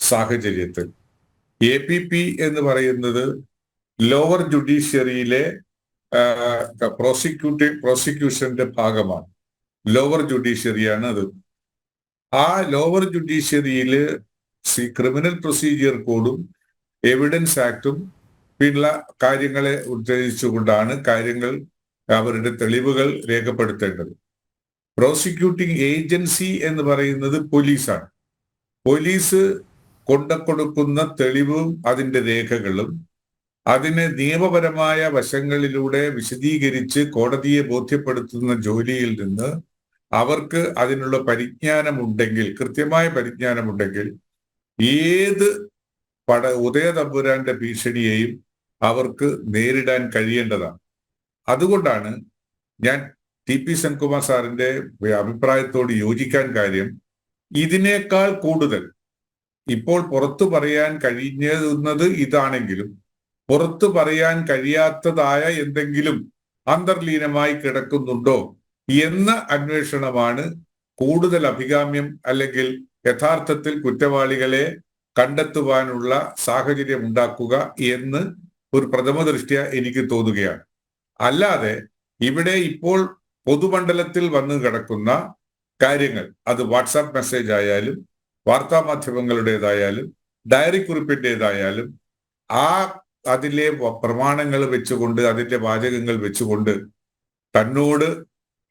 സാഹചര്യത്തിൽ APP എന്ന് പറയുന്നത് ലോവർ ജുഡീഷ്യറിയിലെ പ്രോസിക്യൂഷന്റെ ഭാഗമാണ്. ലോവർ ജുഡീഷ്യറിയാണ് അത്. ആ ലോവർ ജുഡീഷ്യറിയിൽ ക്രിമിനൽ പ്രൊസീജിയർ കോഡും എവിഡൻസ് ആക്ടും ഉള്ള കാര്യങ്ങളെ ഉദ്ധരിച്ചുകൊണ്ടാണ് അവരുടെ തെളിവുകൾ രേഖപ്പെടുത്തേണ്ടത്. പ്രോസിക്യൂട്ടിംഗ് ഏജൻസി എന്ന് പറയുന്നത് പോലീസാണ്. പോലീസ് കൊണ്ടുകൊടുക്കുന്ന തെളിവും അതിൻ്റെ രേഖകളും അതിന് നിയമപരമായ വശങ്ങളിലൂടെ വിശദീകരിച്ച് കോടതിയെ ബോധ്യപ്പെടുത്തുന്ന ജോലിയിൽ നിന്ന് അവർക്ക് അതിനുള്ള കൃത്യമായ പരിജ്ഞാനമുണ്ടെങ്കിൽ ഏത് ഉദയതമ്പുരാന്റെ ഭീഷണിയെയും അവർക്ക് നേരിടാൻ കഴിയേണ്ടതാണ്. അതുകൊണ്ടാണ് ഞാൻ TP സെൻകുമാർ സാറിന്റെ അഭിപ്രായത്തോട് യോജിക്കാൻ കാര്യം, ഇതിനേക്കാൾ കൂടുതൽ ഇപ്പോൾ പുറത്തു പറയാൻ കഴിയുന്നത് ഇതാണെങ്കിലും പുറത്തു പറയാൻ കഴിയാത്തതായ എന്തെങ്കിലും അന്തർലീനമായി കിടക്കുന്നുണ്ടോ എന്ന അന്വേഷണമാണ് കൂടുതൽ അഭികാമ്യം, അല്ലെങ്കിൽ യഥാർത്ഥത്തിൽ കുറ്റവാളികളെ കണ്ടെത്തുവാനുള്ള സാഹചര്യം ഉണ്ടാക്കുക എന്ന് ഒരു പ്രഥമ ദൃഷ്ട്യാ എനിക്ക് തോന്നുകയാണ്. അല്ലാതെ ഇവിടെ ഇപ്പോൾ പൊതുമണ്ഡലത്തിൽ വന്നു കിടക്കുന്ന കാര്യങ്ങൾ, അത് വാട്സാപ്പ് മെസ്സേജ് ആയാലും വാർത്താ മാധ്യമങ്ങളുടേതായാലും ഡയറി കുറിപ്പിൻ്റെതായാലും, അതിലെ പ്രമാണങ്ങൾ വെച്ചുകൊണ്ട്, അതിന്റെ വാചകങ്ങൾ വെച്ചുകൊണ്ട് തന്നോട്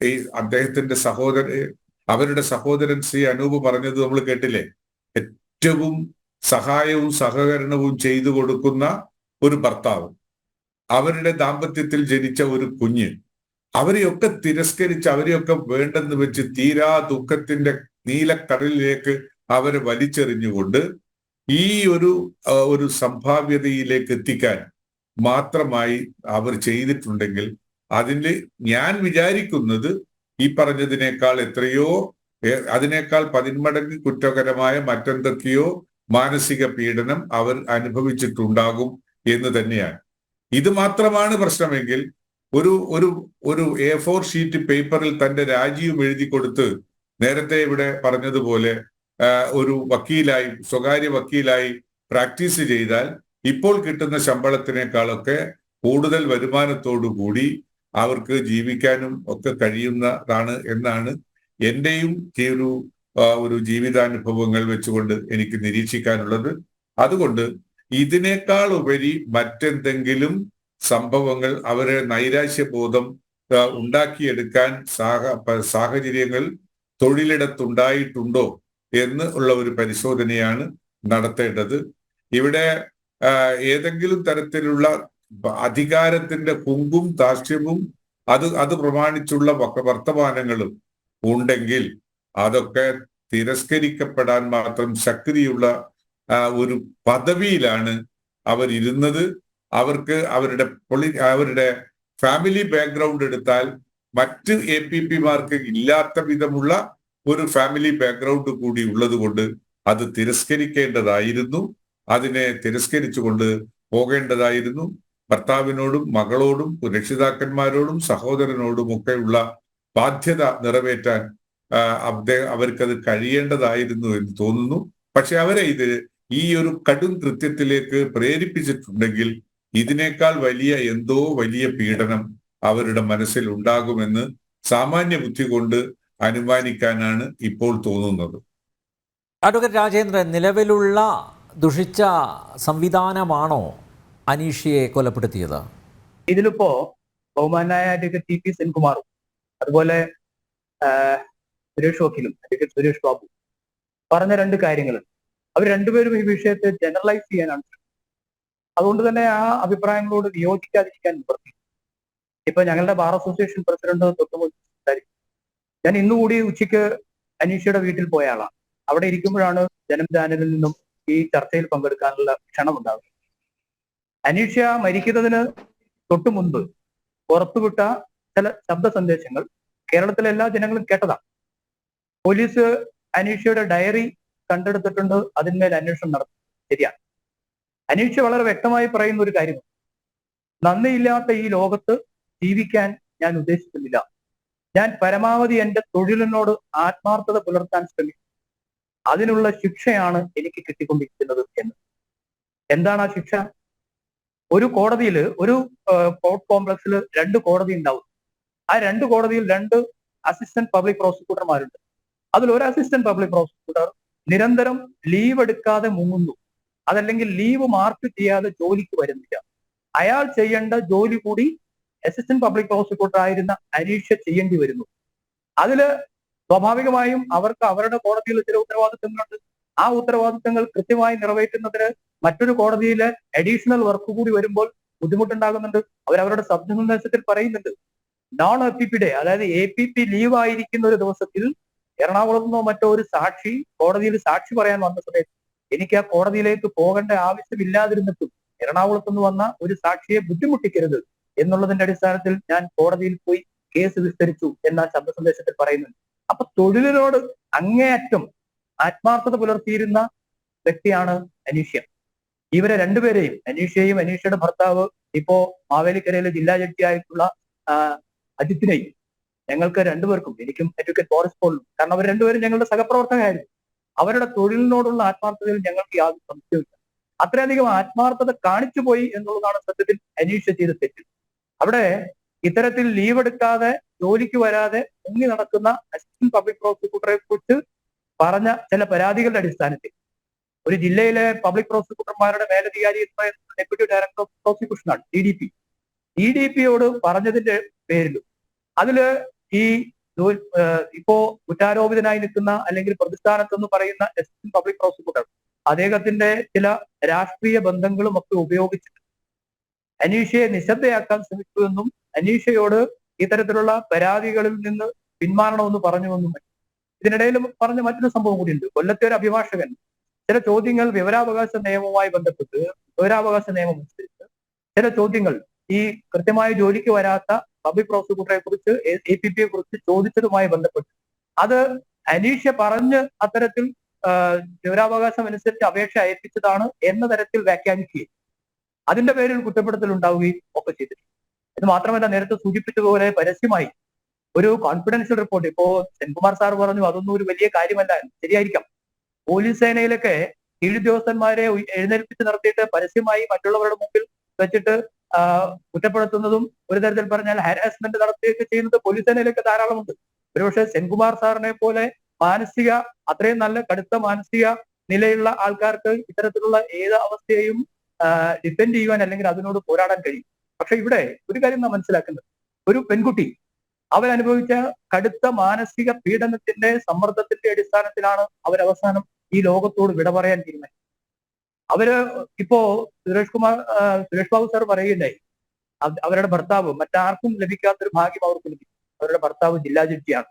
ഈ അദ്ദേഹത്തിന്റെ അവരുടെ സഹോദരൻ ശ്രീ അനൂപ് പറഞ്ഞത് നമ്മൾ കേട്ടില്ലേ, ഏറ്റവും സഹായവും സഹകരണവും ചെയ്തു കൊടുക്കുന്ന ഒരു ഭർത്താവ്, അവരുടെ ദാമ്പത്യത്തിൽ ജനിച്ച ഒരു കുഞ്ഞ്, അവരെയൊക്കെ തിരസ്കരിച്ച് അവരെയൊക്കെ വേണ്ടെന്ന് വെച്ച് തീരാ ദുഃഖത്തിന്റെ നീലക്കടലിലേക്ക് അവരെ വലിച്ചെറിഞ്ഞുകൊണ്ട് ഈ ഒരു സംഭാവ്യതയിലേക്ക് എത്തിക്കാൻ മാത്രമായി അവർ ചെയ്തിട്ടുണ്ടെങ്കിൽ അതിന് ഞാൻ വിചാരിക്കുന്നത് ഈ പറഞ്ഞതിനേക്കാൾ അതിനേക്കാൾ 10 മടങ്ങ് കുറ്റകരമായ മറ്റെന്തൊക്കെയോ മാനസിക പീഡനം അവർ അനുഭവിച്ചിട്ടുണ്ടാകും എന്ന് തന്നെയാണ്. ഇത് മാത്രമാണ് പ്രശ്നമെങ്കിൽ ഒരു A4 ഷീറ്റ് പേപ്പറിൽ തന്റെ രാജിയും എഴുതി കൊടുത്ത് നേരത്തെ ഇവിടെ പറഞ്ഞതുപോലെ ഒരു വക്കീലായി, സ്വകാര്യ വക്കീലായി പ്രാക്ടീസ് ചെയ്താൽ ഇപ്പോൾ കിട്ടുന്ന ശമ്പളത്തിനേക്കാളൊക്കെ കൂടുതൽ വരുമാനത്തോടു കൂടി അവർക്ക് ജീവിക്കാനും ഒക്കെ കഴിയുന്നതാണ് എന്നാണ് എന്റെയും ഒരു ജീവിതാനുഭവങ്ങൾ വെച്ചുകൊണ്ട് എനിക്ക് നിരീക്ഷിക്കാനുള്ളത്. അതുകൊണ്ട് ഇതിനേക്കാൾ ഉപരി മറ്റെന്തെങ്കിലും സംഭവങ്ങൾ അവരെ നൈരാശ്യബോധം ഉണ്ടാക്കിയെടുക്കാൻ സാഹചര്യങ്ങൾ തൊഴിലിടത്തുണ്ടായിട്ടുണ്ടോ എന്ന് ഉള്ള ഒരു പരിശോധനയാണ് നടത്തേണ്ടത്. ഇവിടെ ഏതെങ്കിലും തരത്തിലുള്ള അധികാരത്തിന്റെ കുങ്കും ധാർഷ്ട്യവും അത് പ്രമാണിച്ചുള്ള വർത്തമാനങ്ങളും ഉണ്ടെങ്കിൽ അതൊക്കെ തിരസ്കരിക്കപ്പെടാൻ മാത്രം ശക്തിയുള്ള ഒരു പദവിയിലാണ് അവരിരുന്നത്. അവർക്ക് അവരുടെ ഫാമിലി ബാക്ക്ഗ്രൗണ്ട് എടുത്താൽ മറ്റ് APP-മാർക്ക് ഇല്ലാത്ത വിധമുള്ള ഒരു ഫാമിലി ബാക്ക്ഗ്രൗണ്ട് കൂടി ഉള്ളത് കൊണ്ട് അത് തിരസ്കരിക്കേണ്ടതായിരുന്നു. അതിനെ തിരസ്കരിച്ചുകൊണ്ട് പോകേണ്ടതായിരുന്നു. ഭർത്താവിനോടും മകളോടും രക്ഷിതാക്കന്മാരോടും സഹോദരനോടും ഒക്കെയുള്ള ബാധ്യത നിറവേറ്റാൻ അവർക്കത് കഴിയേണ്ടതായിരുന്നു എന്ന് തോന്നുന്നു. പക്ഷെ അവരെ ഈ ഒരു കടും കൃത്യത്തിലേക്ക് പ്രേരിപ്പിച്ചിട്ടുണ്ടെങ്കിൽ ഇതിനേക്കാൾ വലിയ പീഡനം അവരുടെ മനസ്സിൽ ഉണ്ടാകുമെന്ന് സാമാന്യ ബുദ്ധി കൊണ്ട് അനുമാനിക്കാനാണ് ഇപ്പോൾ തോന്നുന്നത്. അഡ്വക്കേറ്റ് രാജേന്ദ്രൻ, നിലവിലുള്ള ദുഷിച്ച സംവിധാനമാണോ അനീഷയെ കൊലപ്പെടുത്തിയത്? ഇതിലിപ്പോ ബഹുമാനായ അഡ്വക്കേറ്റ് TP സെൻകുമാറും അതുപോലെ സുരേഷ് വക്കീലും അഡ്വക്കേറ്റ് സുരേഷ് ബാബു പറഞ്ഞ 2 കാര്യങ്ങളുണ്ട്. അവർ രണ്ടുപേരും ഈ വിഷയത്തെ ജനറലൈസ് ചെയ്യാനാണ്. അതുകൊണ്ട് തന്നെ ആ അഭിപ്രായങ്ങളോട് വിയോജിക്കാതിരിക്കാൻ നിവർത്തി. ഇപ്പൊ ഞങ്ങളുടെ ബാർ അസോസിയേഷൻ പ്രസിഡന്റ് സംസാരിക്കും. ഞാൻ ഇന്നുകൂടി ഉച്ചയ്ക്ക് അനീഷയുടെ വീട്ടിൽ പോയ ആളാണ്. അവിടെ ഇരിക്കുമ്പോഴാണ് ജനം ചാനലിൽ നിന്നും ഈ ചർച്ചയിൽ പങ്കെടുക്കാനുള്ള ക്ഷണം ഉണ്ടാകുന്നത്. അനീഷ മരിക്കുന്നതിന് തൊട്ടു മുൻപ് പുറത്തുവിട്ട ചില ശബ്ദ സന്ദേശങ്ങൾ കേരളത്തിലെ എല്ലാ ജനങ്ങളും കേട്ടതാണ്. പോലീസ് അനീഷയുടെ ഡയറി കണ്ടെടുത്തിട്ടുണ്ട്, അതിന്മേൽ അന്വേഷണം നടത്തും. ശരിയാണ്. അനീഷ വളരെ വ്യക്തമായി പറയുന്ന ഒരു കാര്യം, നന്ദിയില്ലാത്ത ഈ ലോകത്ത് ജീവിക്കാൻ ഞാൻ ഉദ്ദേശിക്കുന്നില്ല. ഞാൻ പരമാവധി എന്റെ തൊഴിലിനോട് ആത്മാർത്ഥത പുലർത്താൻ ശ്രമിക്കും. അതിനുള്ള ശിക്ഷയാണ് എനിക്ക് കിട്ടിക്കൊണ്ടിരിക്കുന്നത് എന്ന്. എന്താണ് ആ ശിക്ഷ? ഒരു കോടതിയിൽ, ഒരു കോർട്ട് കോംപ്ലക്സിൽ 2 കോടതി ഉണ്ടാവും. ആ 2 കോടതിയിൽ 2 അസിസ്റ്റന്റ് പബ്ലിക് പ്രോസിക്യൂട്ടർമാരുണ്ട്. അതിൽ ഒരു അസിസ്റ്റന്റ് പബ്ലിക് പ്രോസിക്യൂട്ടർ നിരന്തരം ലീവ് എടുക്കാതെ മുങ്ങുന്നു. അതല്ലെങ്കിൽ ലീവ് മാർക്ക് ചെയ്യാതെ ജോലിക്ക് വരുന്നില്ല. അയാൾ ചെയ്യേണ്ട ജോലി കൂടി അസിസ്റ്റന്റ് പബ്ലിക് പ്രോസിക്യൂട്ടർ ആയിരുന്ന അനീഷ ചെയ്യേണ്ടി വരുന്നു. അതില് സ്വാഭാവികമായും അവർക്ക് അവരുടെ കോടതിയിൽ ചില ഉത്തരവാദിത്തങ്ങളുണ്ട്. ആ ഉത്തരവാദിത്തങ്ങൾ കൃത്യമായി നിറവേറ്റുന്നതിന് മറ്റൊരു കോടതിയിലെ അഡീഷണൽ വർക്ക് കൂടി വരുമ്പോൾ ബുദ്ധിമുട്ടുണ്ടാകുന്നുണ്ട്. അവരവരുടെ സന്ദേശത്തിൽ പറയുന്നുണ്ട്, നോൺ APP ഡേ, അതായത് APP ലീവ് ആയിരിക്കുന്ന ഒരു ദിവസത്തിൽ എറണാകുളത്ത് നിന്നോ മറ്റോ ഒരു സാക്ഷി കോടതിയിൽ സാക്ഷി പറയാൻ വന്ന സമയത്ത് എനിക്ക് ആ കോടതിയിലേക്ക് പോകേണ്ട ആവശ്യമില്ലാതിരുന്നിട്ടും എറണാകുളത്ത് നിന്ന് വന്ന ഒരു സാക്ഷിയെ ബുദ്ധിമുട്ടിക്കരുത് എന്നുള്ളതിന്റെ അടിസ്ഥാനത്തിൽ ഞാൻ കോടതിയിൽ പോയി കേസ് വിസ്തരിച്ചു എന്ന ശബ്ദ സന്ദേശത്തിൽ പറയുന്നുണ്ട്. അപ്പൊ തൊഴിലിനോട് അങ്ങേയറ്റം ആത്മാർത്ഥത പുലർത്തിയിരുന്ന വ്യക്തിയാണ് അനീഷ. ഇവരെ രണ്ടുപേരെയും, അനീഷയെയും അനീഷയുടെ ഭർത്താവ് ഇപ്പോ മാവേലിക്കരയിലെ ജില്ലാ ജഡ്ജിയായിട്ടുള്ള അജിത്തിനെയും, ഞങ്ങൾക്ക് രണ്ടുപേർക്കും, എനിക്കും അഡ്വക്കേറ്റ് ബോറിസ് പോളിനും, കാരണം അവർ രണ്ടുപേരും ഞങ്ങളുടെ സഹപ്രവർത്തകരായിരുന്നു, അവരുടെ തൊഴിലിനോടുള്ള ആത്മാർത്ഥതയിൽ ഞങ്ങൾക്ക് യാതൊരു സംശയമില്ല. അത്രയധികം ആത്മാർത്ഥത കാണിച്ചു പോയി എന്നുള്ളതാണ് സത്യത്തിൽ അനീഷ ചെയ്ത തെറ്റ്. അവിടെ ഇത്തരത്തിൽ ലീവ് എടുക്കാതെ ജോലിക്ക് വരാതെ മുങ്ങി നടക്കുന്ന അസിസ്റ്റന്റ് പബ്ലിക് പ്രോസിക്യൂട്ടറെ കുറിച്ച് പറഞ്ഞ ചില പരാതികളുടെ അടിസ്ഥാനത്തിൽ ഒരു ജില്ലയിലെ പബ്ലിക് പ്രോസിക്യൂട്ടർമാരുടെ മേലധികാരി എന്ന് പറയുന്നത് ഡെപ്യൂട്ടി ഡയറക്ടർ ഓഫ് പ്രോസിക്യൂഷനാണ്, DDP യോട് പറഞ്ഞതിന്റെ പേരിലും അതില് ഈ ഇപ്പോ കുറ്റാരോപിതനായി നിൽക്കുന്ന അല്ലെങ്കിൽ പ്രതിസ്ഥാനത്തെന്ന് പറയുന്ന അസിസ്റ്റന്റ് പബ്ലിക് പ്രോസിക്യൂട്ടർ അദ്ദേഹത്തിന്റെ ചില രാഷ്ട്രീയ ബന്ധങ്ങളും ഒക്കെ ഉപയോഗിച്ചിട്ട് അനീഷയെ നിശബ്ദയാക്കാൻ ശ്രമിച്ചുവെന്നും അനീഷയോട് ഇത്തരത്തിലുള്ള പരാതികളിൽ നിന്ന് പിന്മാറണമെന്ന് പറഞ്ഞുവെന്നും ഇതിനിടയിൽ പറഞ്ഞ മറ്റൊരു സംഭവം കൂടിയുണ്ട്. കൊല്ലത്തെ ഒരു അഭിഭാഷകൻ ചില ചോദ്യങ്ങൾ വിവരാവകാശ നിയമവുമായി ബന്ധപ്പെട്ട് വിവരാവകാശ നിയമം അനുസരിച്ച് ചില ചോദ്യങ്ങൾ ഈ കൃത്യമായ ജോലിക്ക് വരാത്ത പബ്ലിക് പ്രോസിക്യൂട്ടറെ കുറിച്ച് APPയെ കുറിച്ച് ചോദിച്ചതുമായി ബന്ധപ്പെട്ട് അത് അനീഷ പറഞ്ഞ് അത്തരത്തിൽ വിവരാവകാശം അനുസരിച്ച് അപേക്ഷ അയപ്പിച്ചതാണ് എന്ന തരത്തിൽ വ്യാഖ്യാനിക്കുകയും അതിന്റെ പേരിൽ കുറ്റപ്പെടുത്തൽ ഉണ്ടാവുകയും ഒക്കെ ചെയ്തിട്ടുണ്ട്. ഇത് മാത്രമല്ല, നേരത്തെ സൂചിപ്പിച്ചതുപോലെ പരസ്യമായി ഒരു കോൺഫിഡൻഷ്യൽ റിപ്പോർട്ട് ഇപ്പോ സെൻകുമാർ സാർ പറഞ്ഞു അതൊന്നും ഒരു വലിയ കാര്യമല്ല, ശരിയായിരിക്കാം. പോലീസ് സേനയിലൊക്കെ കീഴുദ്യോഗസ്ഥന്മാരെ എഴുന്നേൽപ്പിച്ച് നടത്തിയിട്ട് പരസ്യമായി മറ്റുള്ളവരുടെ മുമ്പിൽ വെച്ചിട്ട് കുറ്റപ്പെടുത്തുന്നതും ഒരു തരത്തിൽ പറഞ്ഞാൽ ഹാരാസ്മെന്റ് നടത്തുകയൊക്കെ ചെയ്യുന്നത് പോലീസ് സേനയിലൊക്കെ ധാരാളമുണ്ട്. ഒരുപക്ഷെ സെൻകുമാർ സാറിനെ പോലെ അത്രയും നല്ല കടുത്ത മാനസിക നിലയുള്ള ആൾക്കാർക്ക് ഇത്തരത്തിലുള്ള ഏത് അവസ്ഥയെയും ഡിഫെൻഡ് ചെയ്യുവാൻ അല്ലെങ്കിൽ അതിനോട് പോരാടാൻ കഴിയും. പക്ഷെ ഇവിടെ ഒരു കാര്യം നാം മനസ്സിലാക്കുന്നത്, ഒരു പെൺകുട്ടി അവരനുഭവിച്ച കടുത്ത മാനസിക പീഡനത്തിന്റെ സമ്മർദ്ദത്തിന്റെ അടിസ്ഥാനത്തിലാണ് അവരവസാനം ഈ ലോകത്തോട് വിട പറയാൻ തീരുമാനിച്ചത്. അവര് ഇപ്പോ സുരേഷ് ബാബു സാർ പറയുകയുണ്ടായി, അവരുടെ ഭർത്താവ് മറ്റാർക്കും ലഭിക്കാത്തൊരു ഭാഗ്യം അവർക്ക് ലഭിക്കും. അവരുടെ ഭർത്താവ് ജില്ലാ ജഡ്ജിയാണ്,